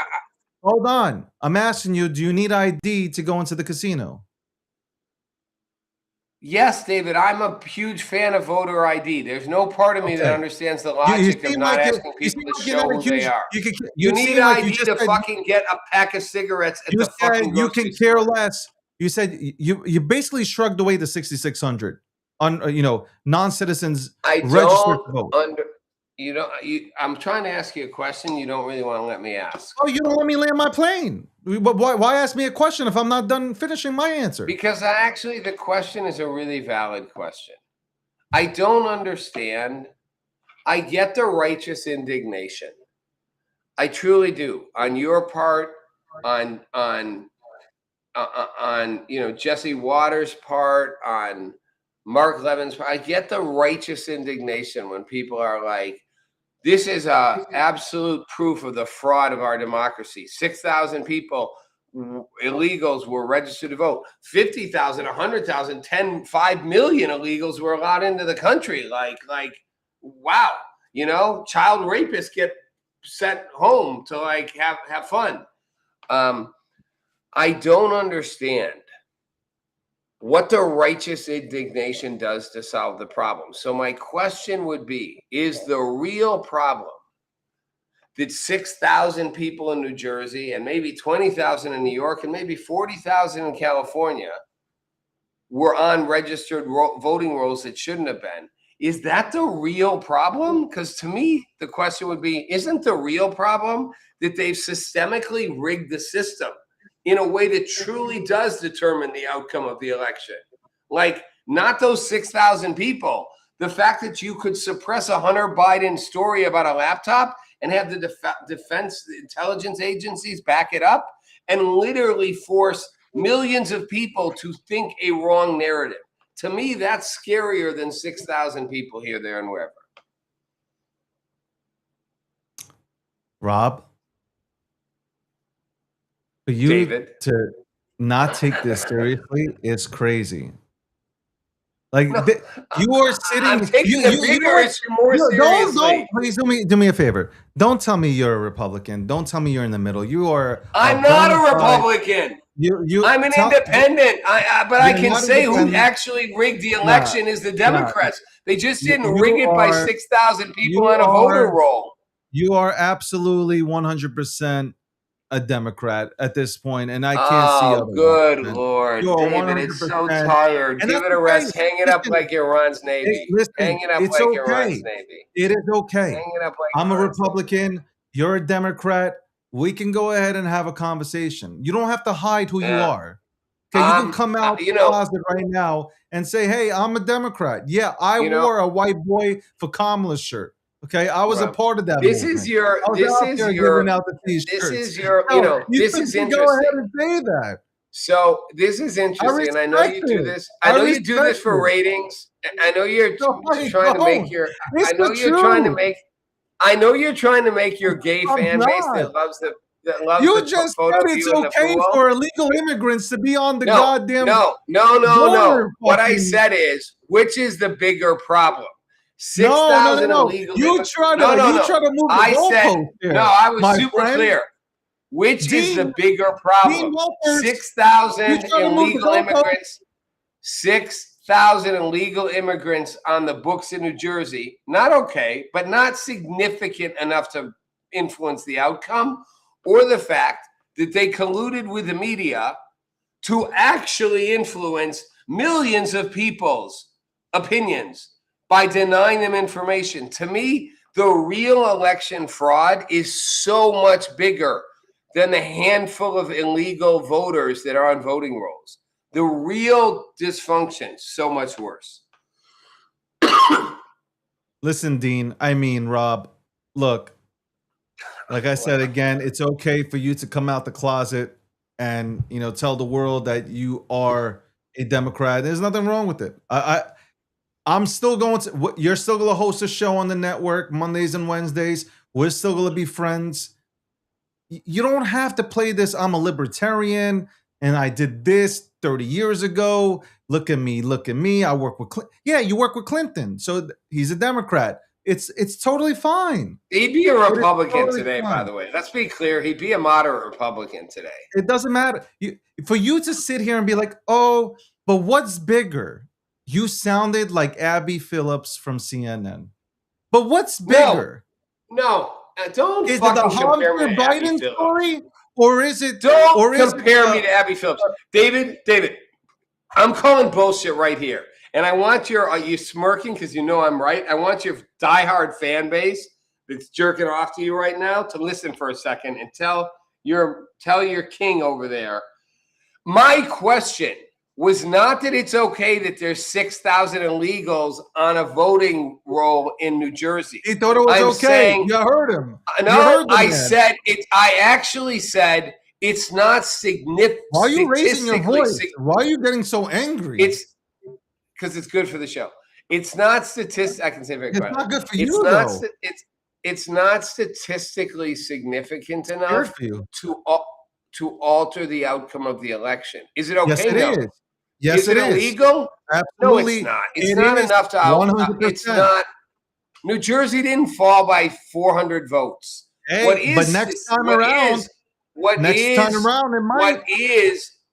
[SPEAKER 5] Hold on. I'm asking you, do you need ID to go into the casino?
[SPEAKER 2] Yes, David, I'm a huge fan of voter ID. There's no part of me that
[SPEAKER 5] Okay.
[SPEAKER 2] understands the
[SPEAKER 5] You
[SPEAKER 2] logic of
[SPEAKER 5] seem
[SPEAKER 2] not
[SPEAKER 5] like
[SPEAKER 2] asking
[SPEAKER 5] you
[SPEAKER 2] people
[SPEAKER 5] seem
[SPEAKER 2] to
[SPEAKER 5] like you're
[SPEAKER 2] show
[SPEAKER 5] not a
[SPEAKER 2] who they
[SPEAKER 5] huge.
[SPEAKER 2] are.
[SPEAKER 5] You
[SPEAKER 2] You need
[SPEAKER 5] seem like you
[SPEAKER 2] ID
[SPEAKER 5] just
[SPEAKER 2] to
[SPEAKER 5] said
[SPEAKER 2] fucking get a pack of cigarettes at
[SPEAKER 5] you
[SPEAKER 2] the
[SPEAKER 5] said
[SPEAKER 2] fucking
[SPEAKER 5] you
[SPEAKER 2] grocery
[SPEAKER 5] can care
[SPEAKER 2] store.
[SPEAKER 5] less. You said you basically shrugged away the 6,600 on non-citizens
[SPEAKER 2] I
[SPEAKER 5] registered
[SPEAKER 2] don't
[SPEAKER 5] to vote.
[SPEAKER 2] I'm trying to ask you a question. You don't really want to let me ask.
[SPEAKER 5] Oh, you don't let me land my plane. Why ask me a question if I'm not done finishing my answer?
[SPEAKER 2] Because actually, the question is a really valid question. I don't understand. I get the righteous indignation. I truly do. On your part, on Jesse Waters' part, on Mark Levin's part. I get the righteous indignation when people are like, this is a absolute proof of the fraud of our democracy. 6,000 people, illegals, were registered to vote. 50,000, 100,000, 5 million illegals were allowed into the country. Like, wow. Child rapists get sent home to have fun. I don't understand what the righteous indignation does to solve the problem. So my question would be, is the real problem that 6,000 people in New Jersey and maybe 20,000 in New York and maybe 40,000 in California were on registered voting rolls that shouldn't have been? Is that the real problem? Because to me, the question would be, isn't the real problem that they've systemically rigged the system in a way that truly does determine the outcome of the election? Like, not those 6,000 people. The fact that you could suppress a Hunter Biden story about a laptop and have the defense intelligence agencies back it up and literally force millions of people to think a wrong narrative. To me, that's scarier than 6,000 people here, there, and wherever.
[SPEAKER 5] Rob, for you
[SPEAKER 2] David.
[SPEAKER 5] to not take this seriously is crazy. Like
[SPEAKER 2] No,
[SPEAKER 5] you are sitting.
[SPEAKER 2] I'm taking the bigger issue more seriously.
[SPEAKER 5] Don't please do me a favor. Don't tell me you're a Republican. Don't tell me you're in the middle. You are.
[SPEAKER 2] I'm not a Republican. I'm an independent. But I can say who actually rigged the election is the Democrats. They just didn't rig it by 6,000 people on a voter roll.
[SPEAKER 5] You are absolutely 100% a Democrat at this point, and I can't see otherwise.
[SPEAKER 2] Good Lord, David, it's so tired. Give it a rest. Hang it up like Iran's Navy. Hang it up like Iran's Navy.
[SPEAKER 5] It is okay.
[SPEAKER 2] Hang it up like
[SPEAKER 5] I'm a Republican. You're a Democrat. We can go ahead and have a conversation. You don't have to hide who you are. Okay, you can come out of the closet right now and say, "Hey, I'm a Democrat." Yeah, I wore a white boy for Kamala shirt. Okay, I was a part of that.
[SPEAKER 2] This is interesting.
[SPEAKER 5] Go ahead and say that.
[SPEAKER 2] So this is interesting, and I know you do this. I know you do this for ratings. I know you're trying to make your. I know you're trying to make your gay fan base that loves the.
[SPEAKER 5] You just said it's okay for illegal immigrants to be on the goddamn.
[SPEAKER 2] No. What I said is, which is the bigger problem? 6,000 illegal.
[SPEAKER 5] You try to move the goalpost here.
[SPEAKER 2] No, I was super clear. Which is the bigger problem? 6,000 illegal immigrants. 6,000 illegal immigrants on the books in New Jersey. Not okay, but not significant enough to influence the outcome, or the fact that they colluded with the media to actually influence millions of people's opinions by denying them information. To me, the real election fraud is so much bigger than the handful of illegal voters that are on voting rolls. The real dysfunction is so much worse.
[SPEAKER 5] Listen, Dean, Rob, look, like I said again, it's okay for you to come out the closet and, tell the world that you are a Democrat. There's nothing wrong with it. I'm still going to, you're still going to host a show on the network Mondays and Wednesdays. We're still going to be friends. You don't have to play this, I'm a libertarian and I did this 30 years ago. Look at me. I work with Clinton. Yeah, you work with Clinton. So he's a Democrat. It's totally fine.
[SPEAKER 2] He'd be a Republican today, by the way. Let's be clear. He'd be a moderate Republican today.
[SPEAKER 5] It doesn't matter. For you to sit here and be like, oh, but what's bigger? You sounded like Abby Phillips from CNN. But what's
[SPEAKER 2] No,
[SPEAKER 5] bigger?
[SPEAKER 2] no, don't
[SPEAKER 5] Is it
[SPEAKER 2] fucking
[SPEAKER 5] the
[SPEAKER 2] compare
[SPEAKER 5] Hunter
[SPEAKER 2] me to Abby
[SPEAKER 5] Biden
[SPEAKER 2] Phillips.
[SPEAKER 5] story, or is it?
[SPEAKER 2] Don't
[SPEAKER 5] Or is it?
[SPEAKER 2] compare me to Abby Phillips. David, I'm calling bullshit right here. And I want are you smirking because you know I'm right? I want your diehard fan base that's jerking off to you right now to listen for a second and tell your king over there. My question was not that it's okay that there's 6,000 illegals on a voting roll in New Jersey.
[SPEAKER 5] He thought it was
[SPEAKER 2] I'm
[SPEAKER 5] okay.
[SPEAKER 2] saying,
[SPEAKER 5] You heard him.
[SPEAKER 2] no,
[SPEAKER 5] You heard the
[SPEAKER 2] I
[SPEAKER 5] man.
[SPEAKER 2] said it. I actually said it's not significant.
[SPEAKER 5] Why are you raising your voice? Why are you getting so angry?
[SPEAKER 2] It's because it's good for the show. It's not statistic. I can say very
[SPEAKER 5] It's
[SPEAKER 2] quietly.
[SPEAKER 5] not good for
[SPEAKER 2] It's
[SPEAKER 5] you,
[SPEAKER 2] not.
[SPEAKER 5] though.
[SPEAKER 2] It's not statistically significant
[SPEAKER 5] Good
[SPEAKER 2] enough
[SPEAKER 5] for you.
[SPEAKER 2] to alter the outcome of the election. Is it okay?
[SPEAKER 5] Yes, it
[SPEAKER 2] No.
[SPEAKER 5] is. Yes,
[SPEAKER 2] Is it illegal? No,
[SPEAKER 5] Absolutely.
[SPEAKER 2] it's not. It's
[SPEAKER 5] It
[SPEAKER 2] not
[SPEAKER 5] is
[SPEAKER 2] enough to
[SPEAKER 5] 100%.
[SPEAKER 2] It's not. New Jersey didn't fall by 400 votes.
[SPEAKER 5] Hey,
[SPEAKER 2] What is
[SPEAKER 5] but next time around, it might.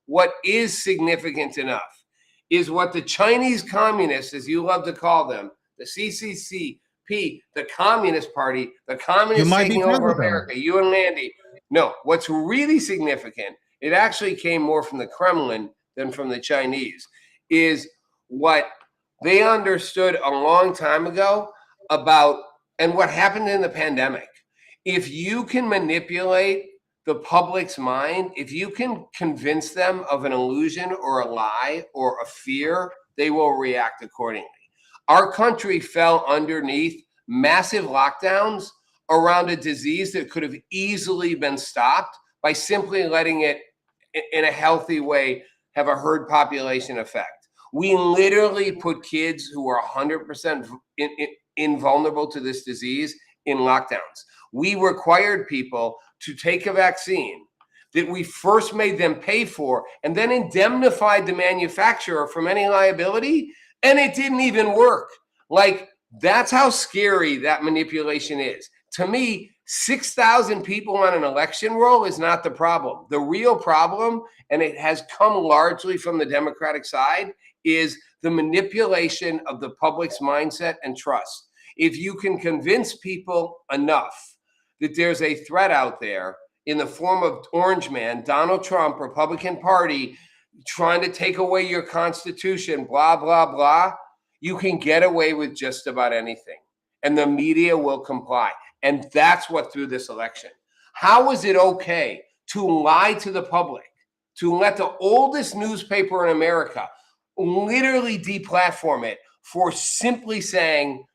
[SPEAKER 2] What is significant enough is what the Chinese communists, as you love to call them, the CCCP, the Communist Party, the communists
[SPEAKER 5] might be
[SPEAKER 2] taking
[SPEAKER 5] friends
[SPEAKER 2] over
[SPEAKER 5] with them.
[SPEAKER 2] America, you and Landy. No, what's really significant, it actually came more from the Kremlin than from the Chinese, is what they understood a long time ago about, and what happened in the pandemic. If you can manipulate the public's mind, if you can convince them of an illusion or a lie or a fear, they will react accordingly. Our country fell underneath massive lockdowns around a disease that could have easily been stopped by simply letting it, in a healthy way, have a herd population effect. We literally put kids who are 100% invulnerable to this disease in lockdowns. We required people to take a vaccine that we first made them pay for and then indemnified the manufacturer from any liability, and it didn't even work. Like, that's how scary that manipulation is. To me, 6,000 people on an election roll is not the problem. The real problem, and it has come largely from the Democratic side, is the manipulation of the public's mindset and trust. If you can convince people enough that there's a threat out there in the form of Orange Man, Donald Trump, Republican Party, trying to take away your Constitution, blah, blah, blah, you can get away with just about anything. And the media will comply. And that's what threw this election. How is it okay to lie to the public, to let the oldest newspaper in America literally deplatform it for simply saying,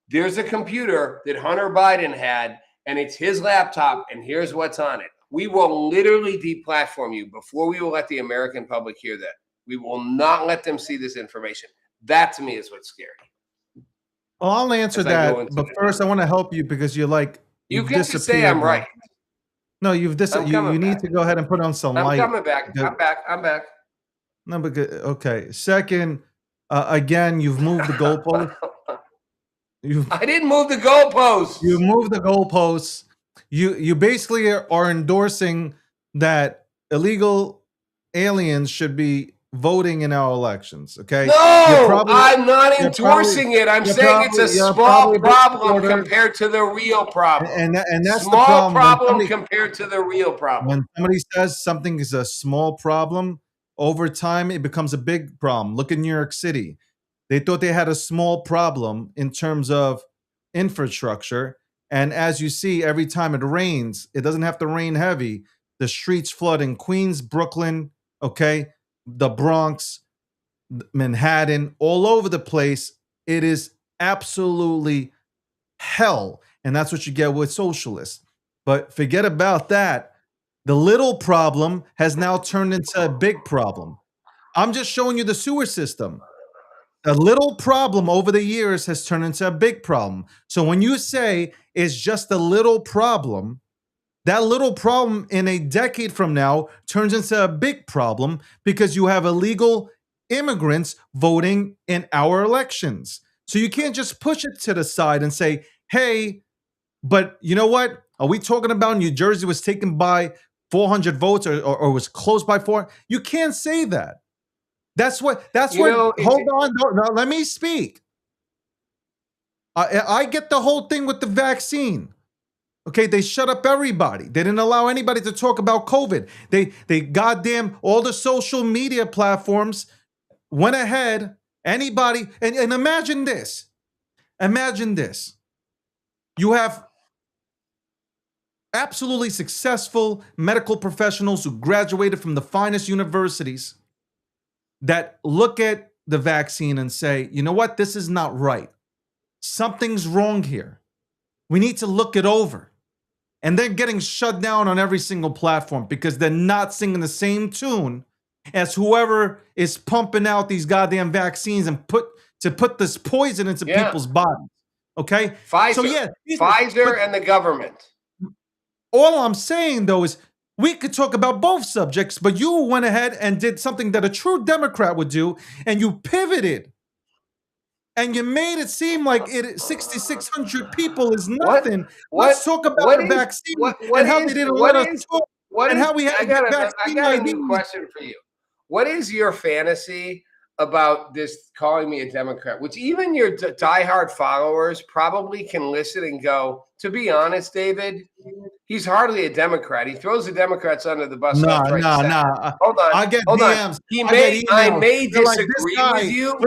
[SPEAKER 2] there's a computer that Hunter Biden had, and it's his laptop, and here's what's on it. We will literally deplatform you before we will let the American public hear that. We will not let them see this information. That, to me, is what's scary.
[SPEAKER 5] Well, I'll answer that, but first I want to help you because you're like,
[SPEAKER 2] you can just say I'm right.
[SPEAKER 5] No, you've you need to go ahead and put on some light.
[SPEAKER 2] I'm coming back. I'm back.
[SPEAKER 5] No, but okay. Second, again, you've moved the goalpost.
[SPEAKER 2] I didn't move the goalposts.
[SPEAKER 5] You moved the goalposts. You basically are endorsing that illegal aliens should be voting in our elections. Okay?
[SPEAKER 2] No, I'm not endorsing it. I'm saying it's a small problem compared to the real problem.
[SPEAKER 5] And that's
[SPEAKER 2] small
[SPEAKER 5] the
[SPEAKER 2] problem compared to the real problem.
[SPEAKER 5] When somebody says something is a small problem, over time it becomes a big problem. Look in New York City. They thought they had a small problem in terms of infrastructure. And as you see, every time it rains, it doesn't have to rain heavy. The streets flood in Queens, Brooklyn, okay, the Bronx, Manhattan, all over the place. It is absolutely hell. And that's what you get with socialists. But forget about that. The little problem has now turned into a big problem. I'm just showing you the sewer system. A little problem over the years has turned into a big problem. So when you say it's just a little problem, that little problem in a decade from now turns into a big problem because you have illegal immigrants voting in our elections. So you can't just push it to the side and say, hey, but you know what? Are we talking about New Jersey was taken by 400 votes or was close by 4? You can't say that. That's what.
[SPEAKER 2] You know,
[SPEAKER 5] Hold on. No, let me speak. I get the whole thing with the vaccine. Okay, they shut up everybody. They didn't allow anybody to talk about COVID. They goddamn all the social media platforms went ahead. Anybody and imagine this. Imagine this. You have absolutely successful medical professionals who graduated from the finest universities that look at the vaccine and say, you know what, this is not right. Something's wrong here. We need to look it over. And they're getting shut down on every single platform because they're not singing the same tune as whoever is pumping out these goddamn vaccines and put this poison into people's bodies. Okay?
[SPEAKER 2] Pfizer,
[SPEAKER 5] so yeah,
[SPEAKER 2] Pfizer and the government.
[SPEAKER 5] All I'm saying though is we could talk about both subjects, but you went ahead and did something that a true Democrat would do, and you pivoted. And you made it seem like 6,600 people is nothing. Let's talk about the vaccine and how they didn't let us talk and how we had to get vaccine.
[SPEAKER 2] I got a new question for you. What is your fantasy about this calling me a Democrat, which even your diehard followers probably can listen and go, to be honest, David, he's hardly a Democrat. He throws the Democrats under the bus.
[SPEAKER 5] Nah.
[SPEAKER 2] Hold on.
[SPEAKER 5] I get
[SPEAKER 2] hold
[SPEAKER 5] DMs.
[SPEAKER 2] on. I may disagree with you.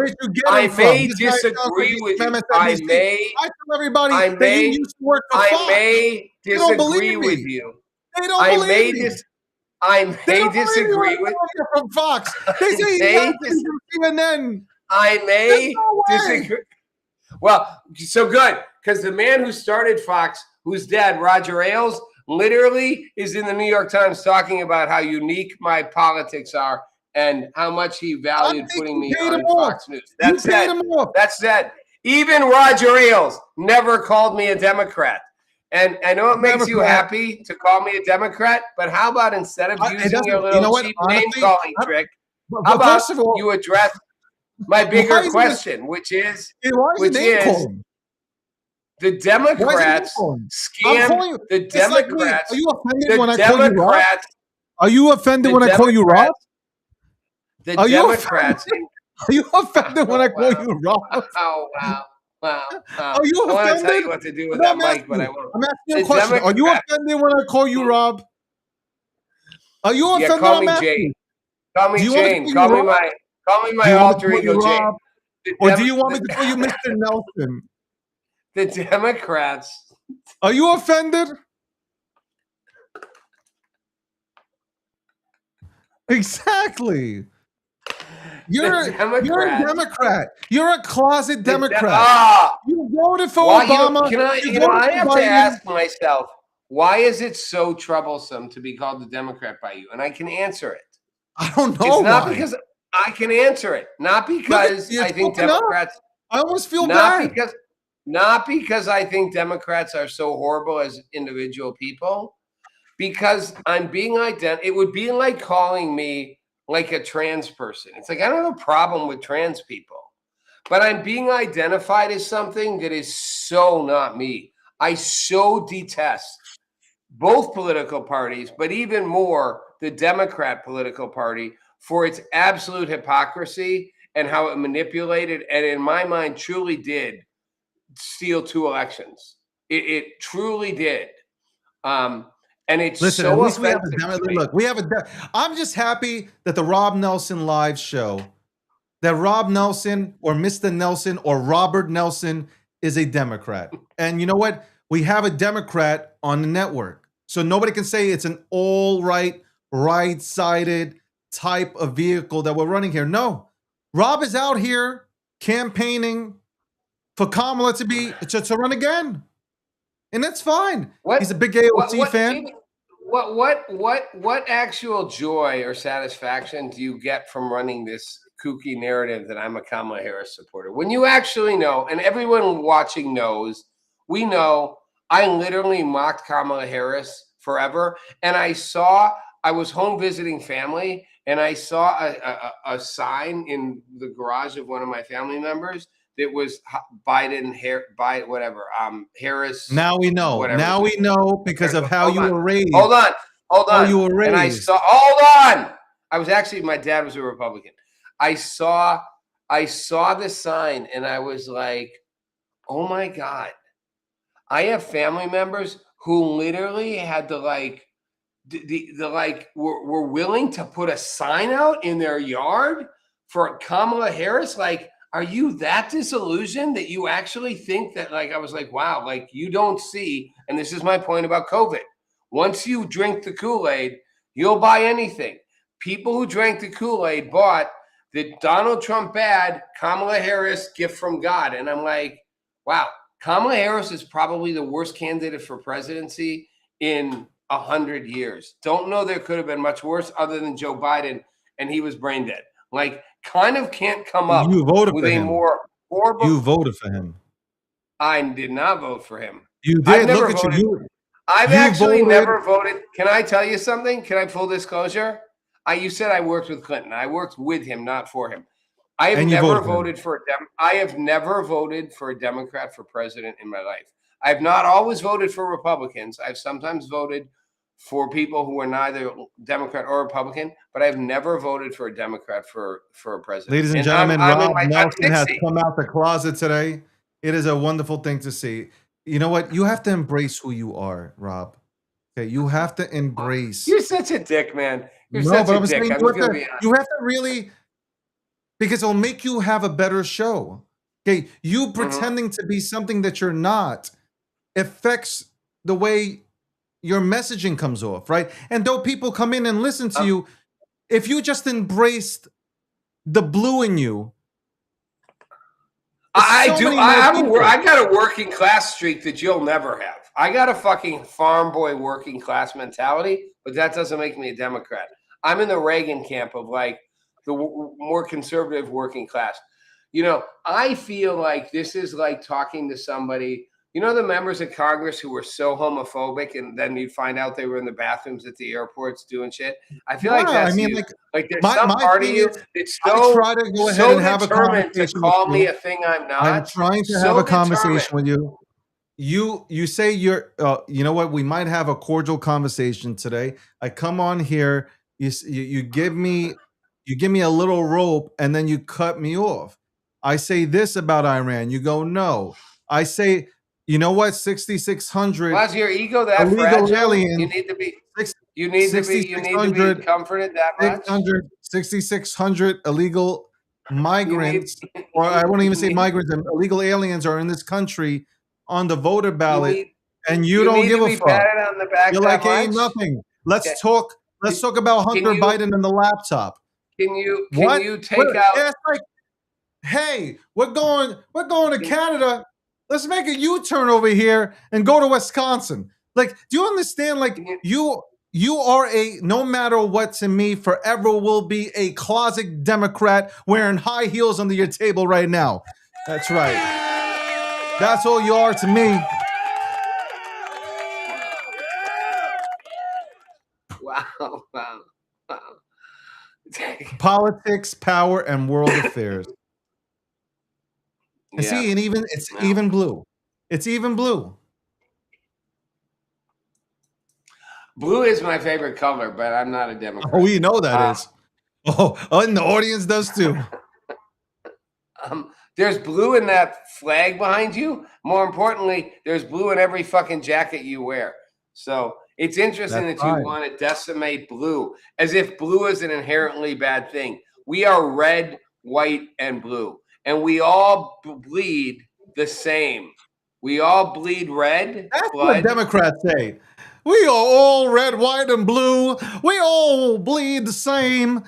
[SPEAKER 2] I may disagree with you. I
[SPEAKER 5] tell everybody that you used to work for Fox.
[SPEAKER 2] I may disagree with you.
[SPEAKER 5] They don't believe me.
[SPEAKER 2] I may disagree with
[SPEAKER 5] you from Fox. They say he's from GNN.
[SPEAKER 2] I may disagree. Well, so good, because the man who started Fox, who's dead, Roger Ailes, literally is in the New York Times talking about how unique my politics are and how much he valued putting me on Fox News. That's said. Even Roger Ailes never called me a Democrat. And I know it makes you happy to call me a Democrat, but how about instead of using your little cheap name-calling trick, how about you address my bigger question, which is the Democrats scam the Democrats.
[SPEAKER 5] Are you offended when I call you Rob? Are you offended when I call you Rob?
[SPEAKER 2] The Democrats.
[SPEAKER 5] Are you offended when I call you Rob?
[SPEAKER 2] Oh, wow. Wow.
[SPEAKER 5] Are you offended?
[SPEAKER 2] I want to tell you what to do with that mic, but I won't.
[SPEAKER 5] I'm asking you a question. Are you offended when I call you Rob? Are you offended?
[SPEAKER 2] Call me Jane. Call me Jane. Call me my alter ego Jane.
[SPEAKER 5] Or do you want me to call you Mr. Nelson?
[SPEAKER 2] The Democrats.
[SPEAKER 5] Are you offended? Exactly. You're a Democrat. You're a closet Democrat. You voted for Obama.
[SPEAKER 2] I have to ask myself, why is it so troublesome to be called a Democrat by you? And I can answer it.
[SPEAKER 5] I don't know.
[SPEAKER 2] It's not because I can answer it. Not because I think Democrats.
[SPEAKER 5] I almost feel bad.
[SPEAKER 2] Not because I think Democrats are so horrible as individual people. Because I'm being it would be like calling me like a trans person. It's like I don't have a problem with trans people, but I'm being identified as something that is so not me. I so detest both political parties, but even more the Democrat political party for its absolute hypocrisy and how it manipulated and in my mind truly did steal 2 elections. It truly did. And it's
[SPEAKER 5] listen,
[SPEAKER 2] so
[SPEAKER 5] at least
[SPEAKER 2] we have
[SPEAKER 5] I'm just happy that the Rob Nelson live show, that Rob Nelson or Mr. Nelson or Robert Nelson is a Democrat. And you know what? We have a Democrat on the network. So nobody can say it's an all right-sided type of vehicle that we're running here. No. Rob is out here campaigning for Kamala to run again. And that's fine. He's a big AOC fan.
[SPEAKER 2] What actual joy or satisfaction do you get from running this kooky narrative that I'm a Kamala Harris supporter? When you actually know, and everyone watching knows, we know I literally mocked Kamala Harris forever. And I was home visiting family, and I saw a sign in the garage of one of my family members that was Harris.
[SPEAKER 5] Now we know.
[SPEAKER 2] Whatever.
[SPEAKER 5] Now we know because of how you were raised.
[SPEAKER 2] Hold on.
[SPEAKER 5] How you were raised.
[SPEAKER 2] And hold on. My dad was a Republican. I saw the sign and I was like, oh my God. I have family members who literally had to like were willing to put a sign out in their yard for Kamala Harris. Like, are you that disillusioned that you actually think that? Like, I was like, wow, like you don't see. And this is my point about COVID. Once you drink the Kool-Aid, you'll buy anything. People who drank the Kool-Aid bought the Donald Trump bad, Kamala Harris gift from God. And I'm like, wow, Kamala Harris is probably the worst candidate for presidency in 100 years. Don't know there could have been much worse other than Joe Biden, and he was brain dead. Like, kind of can't come up
[SPEAKER 5] You voted
[SPEAKER 2] with
[SPEAKER 5] for
[SPEAKER 2] a
[SPEAKER 5] him.
[SPEAKER 2] more horrible.
[SPEAKER 5] You voted for him.
[SPEAKER 2] I did not vote for him.
[SPEAKER 5] You
[SPEAKER 2] I've
[SPEAKER 5] did.
[SPEAKER 2] never
[SPEAKER 5] Look at
[SPEAKER 2] voted.
[SPEAKER 5] you.
[SPEAKER 2] I've
[SPEAKER 5] you
[SPEAKER 2] actually
[SPEAKER 5] voted-
[SPEAKER 2] never voted. Can I tell you something? Can I full disclosure? You said I worked with Clinton. I worked with him, not for him. I have
[SPEAKER 5] And you
[SPEAKER 2] never
[SPEAKER 5] voted for him.
[SPEAKER 2] voted for I have never voted for a Democrat for president in my life. I've not always voted for Republicans. I've sometimes voted for people who are neither Democrat or Republican, but I've never voted for a Democrat for a president.
[SPEAKER 5] Ladies and gentlemen, Rob Nelson has come out the closet today. It is a wonderful thing to see. You know what? You have to embrace who you are, Rob. Okay, you have to embrace.
[SPEAKER 2] You're such a dick, man. You're
[SPEAKER 5] No,
[SPEAKER 2] such
[SPEAKER 5] but
[SPEAKER 2] a
[SPEAKER 5] I'm
[SPEAKER 2] dick.
[SPEAKER 5] saying
[SPEAKER 2] I'm just gonna be honest.
[SPEAKER 5] you have to really, because it'll make you have a better show. Okay, you pretending to be something that you're not affects the way your messaging comes off, right? And though people come in and listen to you, if you just embraced the blue in you,
[SPEAKER 2] I
[SPEAKER 5] so
[SPEAKER 2] do.
[SPEAKER 5] many more people.
[SPEAKER 2] I got a working class streak that you'll never have. I got a fucking farm boy working class mentality, but that doesn't make me a Democrat. I'm in the Reagan camp of like the more conservative working class. You know, I feel like this is like talking to somebody. You know, the members of Congress who were so homophobic, and then you'd find out they were in the bathrooms at the airports doing shit. I feel like that's you. Like there's some part of you that's so,
[SPEAKER 5] try to go ahead
[SPEAKER 2] so
[SPEAKER 5] and have a
[SPEAKER 2] determined to
[SPEAKER 5] conversation
[SPEAKER 2] call
[SPEAKER 5] with
[SPEAKER 2] me
[SPEAKER 5] you.
[SPEAKER 2] a thing I'm not.
[SPEAKER 5] I'm trying to have a conversation with you. You say you're. You know what? We might have a cordial conversation today. I come on here. You give me a little rope, and then you cut me off. I say this about Iran. You go no. I say. You know what? 6,600.
[SPEAKER 2] Well, is your ego that
[SPEAKER 5] illegal
[SPEAKER 2] fragile?
[SPEAKER 5] aliens.
[SPEAKER 2] You need to be. You need to be comforted that much.
[SPEAKER 5] 6,600 illegal migrants, or I won't even say migrants, and illegal aliens are in this country on the voter ballot, and you don't give a fuck.
[SPEAKER 2] On the back.
[SPEAKER 5] You're like, ain't nothing. Let's talk. Let's talk about Hunter Biden and the laptop.
[SPEAKER 2] Can you take out?
[SPEAKER 5] Yeah, it's like, hey, we're going to Canada. Let's make a U-turn over here and go to Wisconsin. Like, do you understand? Like, you are a, no matter what to me, forever will be a closet Democrat wearing high heels under your table right now. That's right. That's all you are to me.
[SPEAKER 2] Wow.
[SPEAKER 5] Politics, power, and world affairs. And see, and even blue. It's even blue.
[SPEAKER 2] Blue is my favorite color, but I'm not a Democrat.
[SPEAKER 5] Oh, you know that is. Oh, and the audience does too.
[SPEAKER 2] There's blue in that flag behind you. More importantly, there's blue in every fucking jacket you wear. So it's interesting that you want to decimate blue, as if blue is an inherently bad thing. We are red, white, and blue. And we all bleed the same. We all bleed red.
[SPEAKER 5] That's
[SPEAKER 2] blood.
[SPEAKER 5] what Democrats say. We are all red, white, and blue. We all bleed the same.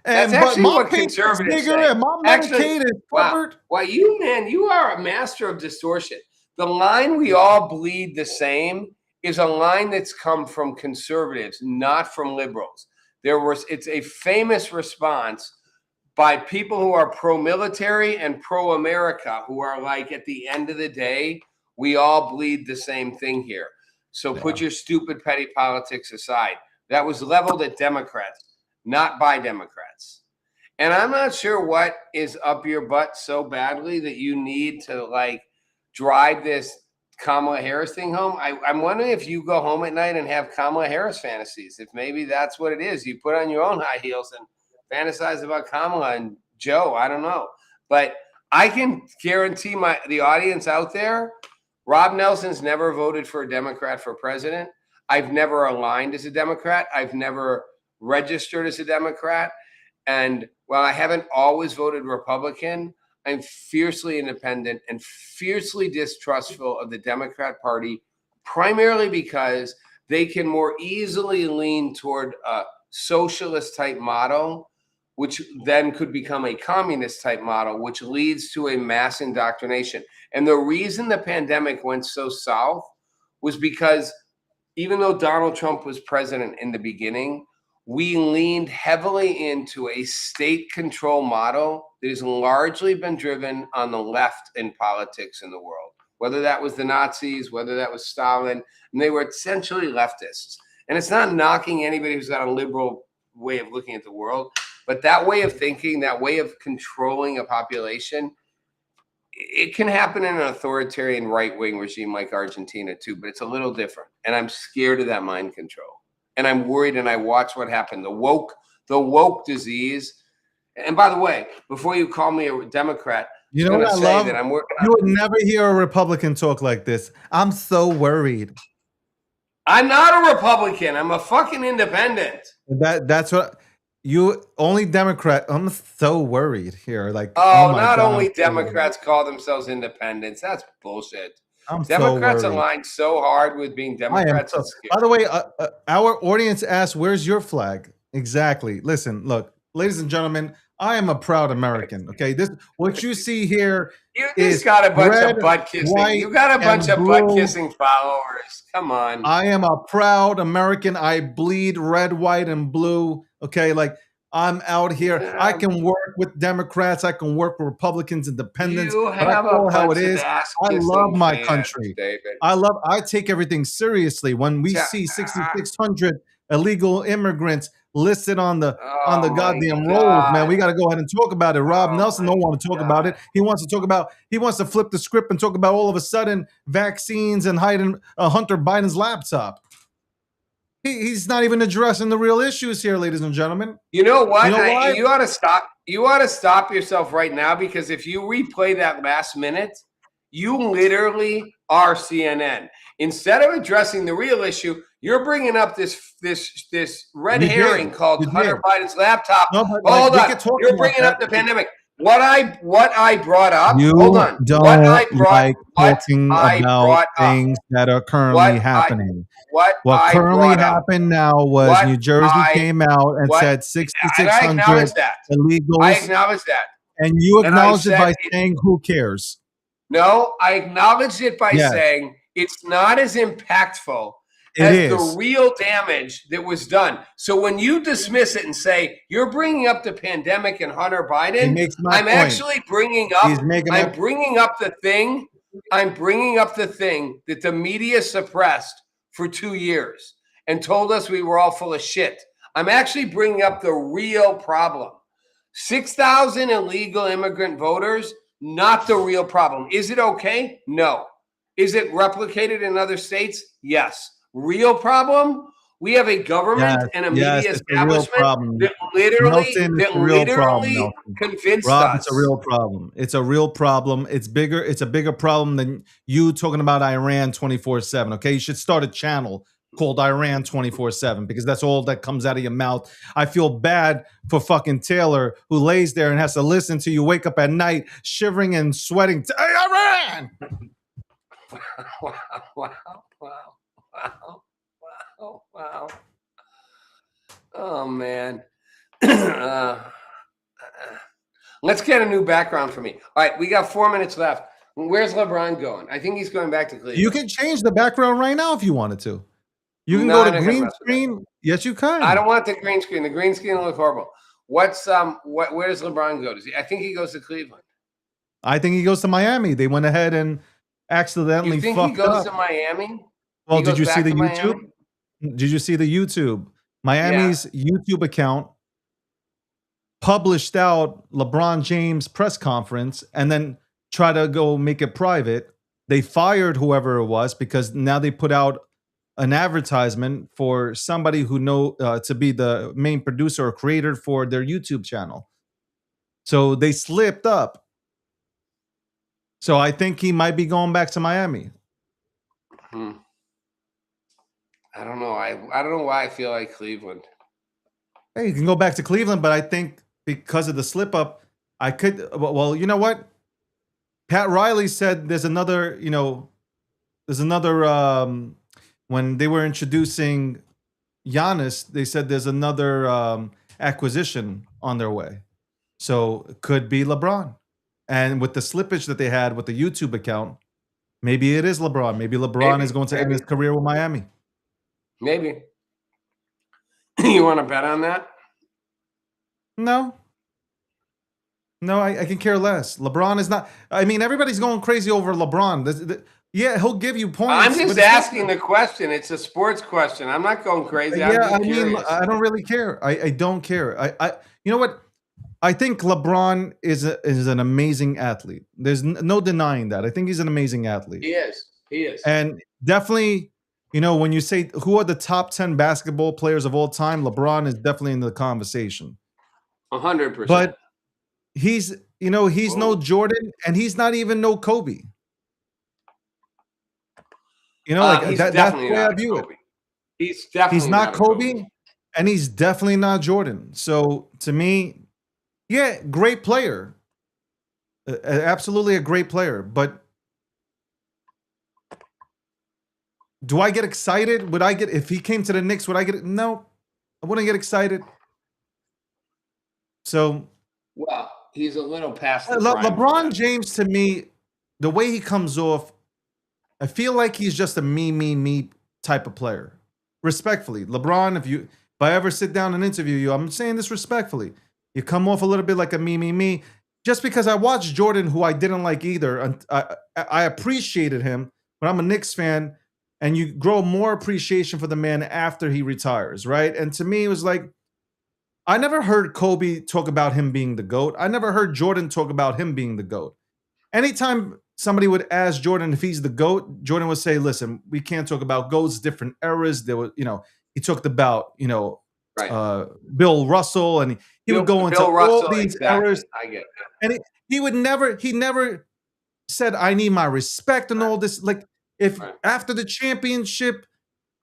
[SPEAKER 5] And
[SPEAKER 2] that's actually what conservatives say.
[SPEAKER 5] And my Medicaid is covered.
[SPEAKER 2] Wow, you, man, you are a master of distortion. The line "we all bleed the same" is a line that's come from conservatives, not from liberals. It's a famous response by people who are pro-military and pro-America, who are like, at the end of the day, we all bleed the same thing here. So put your stupid petty politics aside. That was leveled at Democrats, not by Democrats. And I'm not sure what is up your butt so badly that you need to like drive this Kamala Harris thing home. I'm wondering if you go home at night and have Kamala Harris fantasies, if maybe that's what it is. You put on your own high heels and fantasize about Kamala and Joe, I don't know. But I can guarantee the audience out there, Rob Nelson's never voted for a Democrat for president. I've never aligned as a Democrat. I've never registered as a Democrat. And while I haven't always voted Republican, I'm fiercely independent and fiercely distrustful of the Democrat Party, primarily because they can more easily lean toward a socialist type model, which then could become a communist type model, which leads to a mass indoctrination. And the reason the pandemic went so south was because even though Donald Trump was president in the beginning, we leaned heavily into a state control model that has largely been driven on the left in politics in the world, whether that was the Nazis, whether that was Stalin, and they were essentially leftists. And it's not knocking anybody who's got a liberal way of looking at the world, but that way of thinking, that way of controlling a population, it can happen in an authoritarian right-wing regime like Argentina too, but it's a little different. And I'm scared of that mind control. And I'm worried, and I watch what happened. The woke disease. And by the way, before you call me a Democrat,
[SPEAKER 5] you know what I love?
[SPEAKER 2] That I'm working
[SPEAKER 5] you would never hear a Republican talk like this. I'm so worried.
[SPEAKER 2] I'm not a Republican. I'm a fucking independent.
[SPEAKER 5] That's what you only Democrat. I'm so worried here. Like,
[SPEAKER 2] not
[SPEAKER 5] God,
[SPEAKER 2] only Democrats call themselves independents. That's bullshit.
[SPEAKER 5] I'm
[SPEAKER 2] Democrats
[SPEAKER 5] so worried.
[SPEAKER 2] align so hard with being Democrats.
[SPEAKER 5] By the way, our audience asked, "Where's your flag?" Exactly. Listen, look, ladies and gentlemen, I am a proud American. Okay, this what you see here.
[SPEAKER 2] You just got a bunch of butt kissing. You got a bunch of
[SPEAKER 5] blue.
[SPEAKER 2] butt kissing followers. Come on.
[SPEAKER 5] I am a proud American. I bleed red, white, and blue. Okay, like I'm out here.
[SPEAKER 2] Yeah.
[SPEAKER 5] I can work with Democrats. I can work with Republicans, Independents.
[SPEAKER 2] You have a
[SPEAKER 5] how it
[SPEAKER 2] bunch
[SPEAKER 5] is.
[SPEAKER 2] of ass
[SPEAKER 5] I love my
[SPEAKER 2] fans,
[SPEAKER 5] country.
[SPEAKER 2] David.
[SPEAKER 5] I take everything seriously. When we see 6,600 illegal immigrants listed on the goddamn rolls, man, we got to go ahead and talk about it. Rob Nelson don't want to talk about it. He wants to flip the script and talk about all of a sudden vaccines and hiding Hunter Biden's laptop. He's not even addressing the real issues here, ladies and gentlemen.
[SPEAKER 2] You know what? You ought to stop. You ought to stop yourself right now, because if you replay that last minute, you literally are CNN. Instead of addressing the real issue, you're bringing up this red herring called Hunter Biden's laptop.
[SPEAKER 5] No, but
[SPEAKER 2] hold on. You're bringing up the pandemic. What I brought up. Hold on.
[SPEAKER 5] Don't talking about things that are currently happening. What currently happened now was New Jersey came out and said 6,600 illegals.
[SPEAKER 2] I acknowledge that.
[SPEAKER 5] And you acknowledged it by saying, who cares?
[SPEAKER 2] No, I acknowledged it by saying it's not as impactful as the real damage that was done. So when you dismiss it and say you're bringing up the pandemic and Hunter Biden, I'm actually bringing up the thing that the media suppressed for 2 years and told us we were all full of shit. I'm actually bringing up the real problem. 6,000 illegal immigrant voters, not the real problem. Is it okay? No. Is it replicated in other states? Yes. Real problem? We have a government and a media establishment that literally convinced us.
[SPEAKER 5] It's a real problem. It's a real problem. It's bigger. It's a bigger problem than you talking about Iran 24/7. Okay, you should start a channel called Iran 24/7 because that's all that comes out of your mouth. I feel bad for fucking Taylor who lays there and has to listen to you wake up at night shivering and sweating. Iran.
[SPEAKER 2] Wow. Oh, man. Let's get a new background for me. All right, we got 4 minutes left. Where's LeBron going? I think he's going back to Cleveland.
[SPEAKER 5] You can change the background right now if you wanted to. You can go to green screen. Yes, you can.
[SPEAKER 2] I don't want the green screen. The green screen will look horrible. Where does LeBron go? I think he goes to Cleveland.
[SPEAKER 5] I think he goes to Miami. They went ahead and accidentally fucked up.
[SPEAKER 2] You think he goes to Miami?
[SPEAKER 5] Well, did you see the YouTube? Did you see the YouTube? Miami's YouTube account published out LeBron James' press conference and then try to go make it private. They fired whoever it was because now they put out an advertisement for somebody who to be the main producer or creator for their YouTube channel. So they slipped up. So I think he might be going back to Miami.
[SPEAKER 2] I don't know. I don't know why I feel like Cleveland.
[SPEAKER 5] Hey, you can go back to Cleveland, but I think because of the slip up, I could. Well, you know what? Pat Riley said there's another. When they were introducing Giannis, they said there's another acquisition on their way. So it could be LeBron. And with the slippage that they had with the YouTube account, maybe it is LeBron. Maybe LeBron is going to end his career with Miami.
[SPEAKER 2] Maybe. You want to bet on that?
[SPEAKER 5] No. No, I can care less. LeBron is not. I mean, everybody's going crazy over LeBron. Yeah, he'll give you points.
[SPEAKER 2] I'm just asking the question. It's a sports question. I'm not going crazy.
[SPEAKER 5] Yeah,
[SPEAKER 2] I'm just
[SPEAKER 5] I mean,
[SPEAKER 2] curious.
[SPEAKER 5] I don't really care. I don't care. You know what? I think LeBron is an amazing athlete. There's no denying that. I think he's an amazing athlete.
[SPEAKER 2] He is. He is.
[SPEAKER 5] And definitely, when you say who are the top 10 basketball players of all time, LeBron is definitely in the conversation.
[SPEAKER 2] 100%.
[SPEAKER 5] But he's no Jordan, and he's not even no Kobe.
[SPEAKER 2] He's
[SPEAKER 5] that's the way I view
[SPEAKER 2] Kobe.
[SPEAKER 5] it.
[SPEAKER 2] He's
[SPEAKER 5] not Kobe, and he's definitely not Jordan. So to me, yeah, great player. Absolutely a great player. But do I get excited? If he came to the Knicks, would I get it? No, I wouldn't get excited. So,
[SPEAKER 2] well, he's a little past the prime
[SPEAKER 5] LeBron James, to me, the way he comes off, I feel like he's just a me type of player. Respectfully, LeBron, if I ever sit down and interview you, I'm saying this respectfully. You come off a little bit like a me. Just because I watched Jordan, who I didn't like either, and I appreciated him, but I'm a Knicks fan, and you grow more appreciation for the man after he retires, right? And to me, it was like, I never heard Kobe talk about him being the GOAT. I never heard Jordan talk about him being the GOAT. Anytime somebody would ask Jordan if he's the GOAT, Jordan would say, listen, we can't talk about GOATs, different eras. There was, he talked about,
[SPEAKER 2] right.
[SPEAKER 5] Bill Russell, and he would go into all these eras.
[SPEAKER 2] I get it.
[SPEAKER 5] And he never said, I need my respect and all this. Like, if after the championship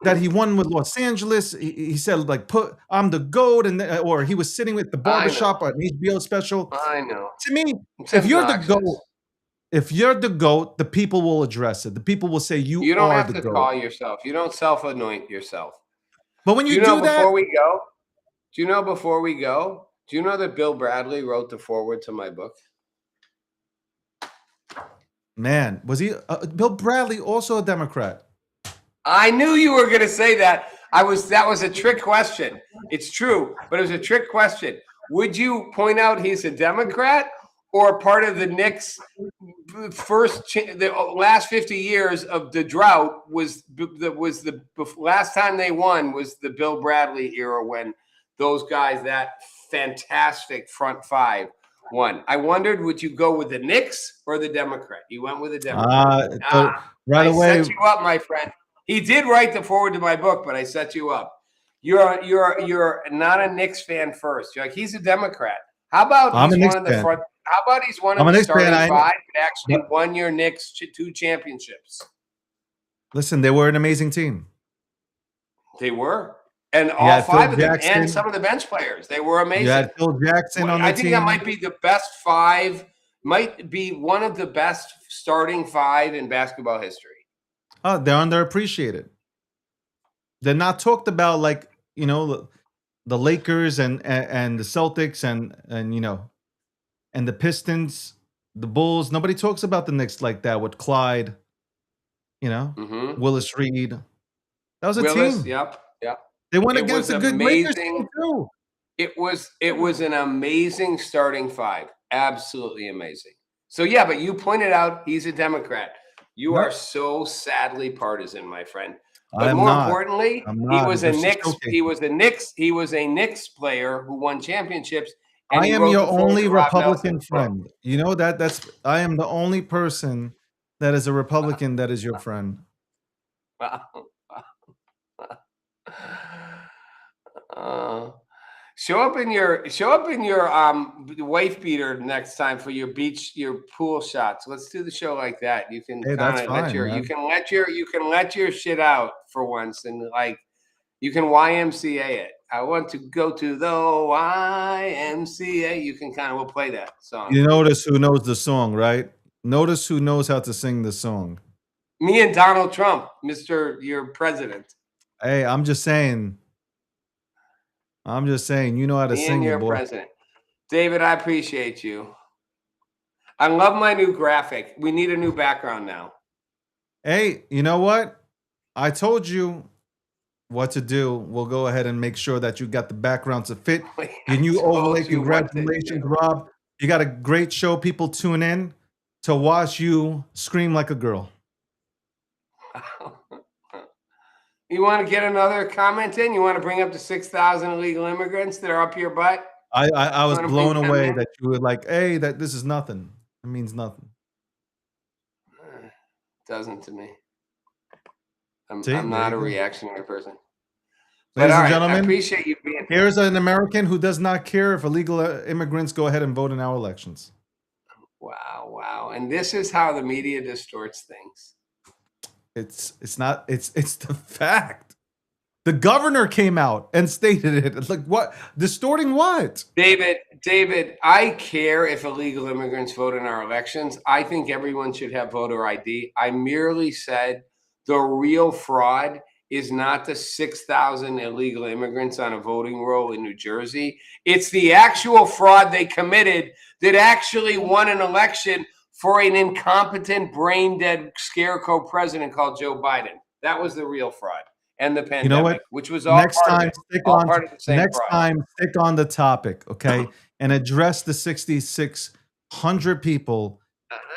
[SPEAKER 5] that he won with Los Angeles, he said, like, I'm the GOAT, or he was sitting with the barbershop or an HBO special.
[SPEAKER 2] I know.
[SPEAKER 5] To me, if you're the GOAT, the people will address it. The people will say you
[SPEAKER 2] don't
[SPEAKER 5] are
[SPEAKER 2] have
[SPEAKER 5] the
[SPEAKER 2] to
[SPEAKER 5] GOAT.
[SPEAKER 2] call yourself. You don't self-anoint yourself.
[SPEAKER 5] But when you do that,
[SPEAKER 2] before we go, do you know that Bill Bradley wrote the foreword to my book?
[SPEAKER 5] Man, was he Bill Bradley also a Democrat?
[SPEAKER 2] I knew you were going to say that. That was a trick question. It's true, but it was a trick question. Would you point out he's a Democrat or part of the Knicks' the last 50 years of the drought was the last time they won was the Bill Bradley era, when those guys, that fantastic front five, won. I wondered, would you go with the Knicks or the Democrat? You went with the Democrat.
[SPEAKER 5] Right away.
[SPEAKER 2] I set you up, my friend. He did write the forward to my book, but I set you up. You're not a Knicks fan first. You're like, he's a Democrat. How about he's one of the front? How about he's one of the starting five that actually won your Knicks 2 championships?
[SPEAKER 5] Listen, they were an amazing team.
[SPEAKER 2] They were. And all 5 of them, and some of the bench players, they were amazing. You had
[SPEAKER 5] Phil Jackson on the team.
[SPEAKER 2] I think that might be the best 5, might be one of the best starting 5 in basketball history.
[SPEAKER 5] Oh, they're underappreciated. They're not talked about like, the Lakers and the Celtics and and the Pistons, the Bulls. Nobody talks about the Knicks like that with Clyde, Willis Reed. That was a team.
[SPEAKER 2] Yep.
[SPEAKER 5] They went against a good Lakers team too.
[SPEAKER 2] It was an amazing starting 5. Absolutely amazing. So yeah, but you pointed out he's a Democrat. You are so sadly partisan, my friend. But more importantly, he was a Knicks player who won championships.
[SPEAKER 5] I am your only Republican friend. You know that I am the only person that is a Republican that is your friend.
[SPEAKER 2] Wow. Show up in your wife beater next time for your pool shots. Let's do the show like that. You can
[SPEAKER 5] Hey,
[SPEAKER 2] kind
[SPEAKER 5] that's
[SPEAKER 2] of let
[SPEAKER 5] fine,
[SPEAKER 2] your
[SPEAKER 5] man.
[SPEAKER 2] you can let your shit out for once, and like you can YMCA it. I want to go to the YMCA. You can we'll play that song.
[SPEAKER 5] You notice who knows the song, right? Notice who knows how to sing the song.
[SPEAKER 2] Me and Donald Trump, Mr. Your President.
[SPEAKER 5] Hey, I'm just saying. You know how to
[SPEAKER 2] Me
[SPEAKER 5] sing
[SPEAKER 2] and
[SPEAKER 5] it,
[SPEAKER 2] your
[SPEAKER 5] boy.
[SPEAKER 2] president. David, I appreciate you. I love my new graphic. We need a new background now.
[SPEAKER 5] Hey, you know what? I told you what to do. We'll go ahead and make sure that you got the background to fit. Your new overlay. Congratulations, Rob. You got a great show. People tune in to watch you scream like a girl.
[SPEAKER 2] You want to get another comment in? You want to bring up the 6,000 illegal immigrants that are up your butt?
[SPEAKER 5] I was blown away
[SPEAKER 2] in?
[SPEAKER 5] that you were like, hey, that this is nothing. It means nothing.
[SPEAKER 2] Doesn't to me.
[SPEAKER 5] See,
[SPEAKER 2] I'm
[SPEAKER 5] there
[SPEAKER 2] not
[SPEAKER 5] you
[SPEAKER 2] a
[SPEAKER 5] go.
[SPEAKER 2] reactionary person.
[SPEAKER 5] Ladies and
[SPEAKER 2] I
[SPEAKER 5] gentlemen,
[SPEAKER 2] appreciate you being here.
[SPEAKER 5] Here's an American who does not care if illegal immigrants go ahead and vote in our elections.
[SPEAKER 2] Wow. And this is how the media distorts things.
[SPEAKER 5] It's the fact. The governor came out and stated it. It's like, what? Distorting what?
[SPEAKER 2] David, I care if illegal immigrants vote in our elections. I think everyone should have voter ID. I merely said the real fraud is not the 6,000 illegal immigrants on a voting roll in New Jersey. It's the actual fraud they committed that actually won an election for an incompetent, brain-dead scarecrow president called Joe Biden. That was the real fraud. And the pandemic,
[SPEAKER 5] you know what?
[SPEAKER 2] Which was all part of the same
[SPEAKER 5] next
[SPEAKER 2] fraud.
[SPEAKER 5] time, stick on the topic, okay? And address the 6,600 people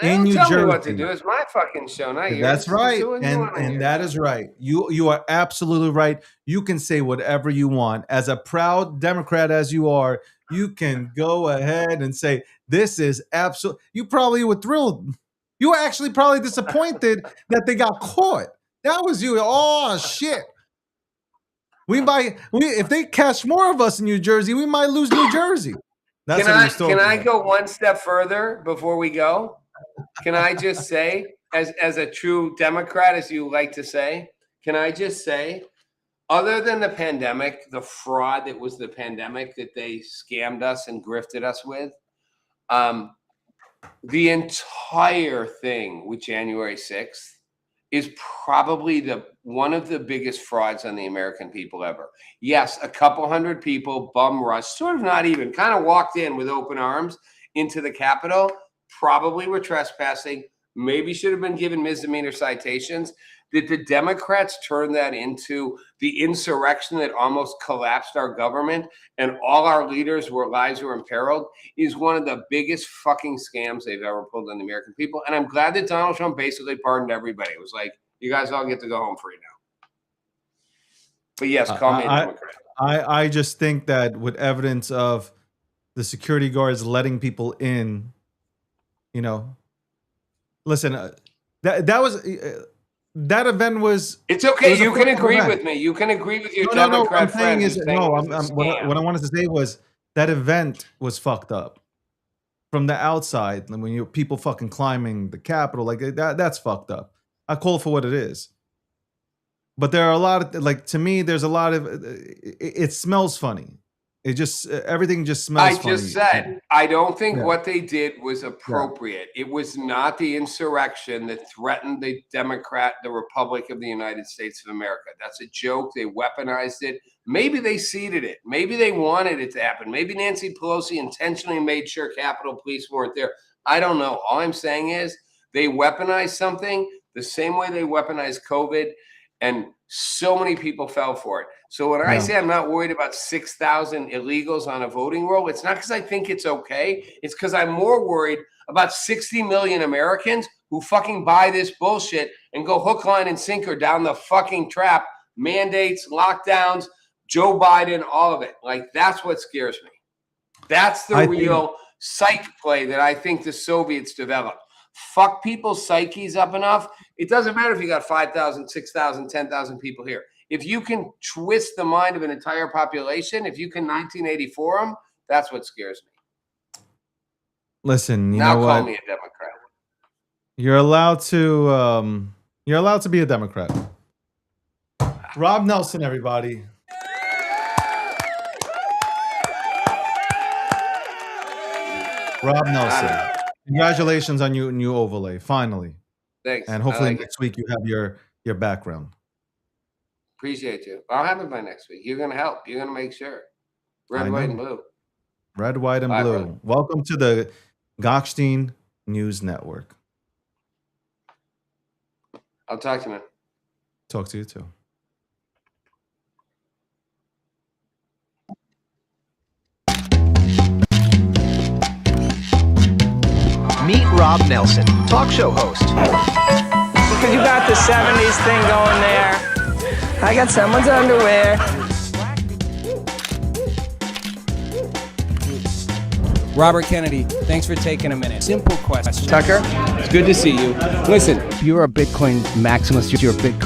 [SPEAKER 5] in New
[SPEAKER 2] Tell
[SPEAKER 5] Jersey.
[SPEAKER 2] me what to do. It's my fucking show, not yours.
[SPEAKER 5] That's right.
[SPEAKER 2] Do what you want on
[SPEAKER 5] And
[SPEAKER 2] yours.
[SPEAKER 5] that is right. You are absolutely right. You can say whatever you want. As a proud Democrat as you are, you can go ahead and say, this is absolute. You probably were thrilled. You were actually probably disappointed that they got caught. That was you. Oh, shit. If they catch more of us in New Jersey, we might lose New Jersey. That's
[SPEAKER 2] Can I go one step further before we go? Can I just say, as a true Democrat, as you like to say, can I just say, other than the pandemic, the fraud that was the pandemic that they scammed us and grifted us with, the entire thing with January 6th is probably one of the biggest frauds on the American people ever. Yes, a couple hundred people bum rush, sort of not even, kind of walked in with open arms into the Capitol, probably were trespassing, maybe should have been given misdemeanor citations. Did the Democrats turn that into the insurrection that almost collapsed our government and all our lives were imperiled? Is one of the biggest fucking scams they've ever pulled on the American people. And I'm glad that Donald Trump basically pardoned everybody. It was like, you guys all get to go home free now. But yes, call me a Democrat.
[SPEAKER 5] I just think that with evidence of the security guards letting people in, listen, that was... that event was.
[SPEAKER 2] It's okay. You can agree with me. You can agree with your Democrat friends.
[SPEAKER 5] What I wanted to say was that event was fucked up from the outside. And when people fucking climbing the Capitol, like that's fucked up. I call it for what it is. But there are a lot of, to me, there's a lot of. It smells funny. It just everything just smells funny.
[SPEAKER 2] I just said I don't think what they did was appropriate. It was not the insurrection that threatened the Republic of the United States of America. That's a joke. They weaponized it. Maybe they seeded it. Maybe they wanted it to happen. Maybe Nancy Pelosi intentionally made sure Capitol Police weren't there. I don't know. All I'm saying is they weaponized something the same way they weaponized COVID, and so many people fell for it. So when I say I'm not worried about 6,000 illegals on a voting roll, it's not because I think it's okay. It's because I'm more worried about 60 million Americans who fucking buy this bullshit and go hook, line, and sinker down the fucking trap. Mandates, lockdowns, Joe Biden, all of it. Like, that's what scares me. That's the real psych play that I think the Soviets developed. Fuck people's psyches up enough. It doesn't matter if you got 5,000, 6,000, 10,000 people here. If you can twist the mind of an entire population, if you can 1984 them, that's what scares me.
[SPEAKER 5] Listen, you
[SPEAKER 2] Now
[SPEAKER 5] know
[SPEAKER 2] call
[SPEAKER 5] what?
[SPEAKER 2] me a Democrat.
[SPEAKER 5] You're allowed to be a Democrat. Rob Nelson, everybody. Rob Nelson. Congratulations on your new overlay, finally.
[SPEAKER 2] Thanks.
[SPEAKER 5] And
[SPEAKER 2] I
[SPEAKER 5] hopefully
[SPEAKER 2] like
[SPEAKER 5] next week you have your background.
[SPEAKER 2] Appreciate you. I'll have it by next week. You're gonna help. You're gonna make sure.
[SPEAKER 5] I
[SPEAKER 2] Red, white, and
[SPEAKER 5] know.
[SPEAKER 2] blue.
[SPEAKER 5] Red, white, and
[SPEAKER 2] Bye,
[SPEAKER 5] blue.
[SPEAKER 2] brother.
[SPEAKER 5] Welcome to the Gochstein News Network.
[SPEAKER 2] I'll talk to you, man.
[SPEAKER 5] Talk to you too.
[SPEAKER 6] Meet Rob Nelson, talk show host.
[SPEAKER 4] Because you got the 70s thing going there. I got someone's underwear.
[SPEAKER 1] Robert Kennedy, thanks for taking a minute. Simple question.
[SPEAKER 2] Tucker, it's good to see you. Listen,
[SPEAKER 1] If you're a Bitcoin maximalist, you're a Bitcoin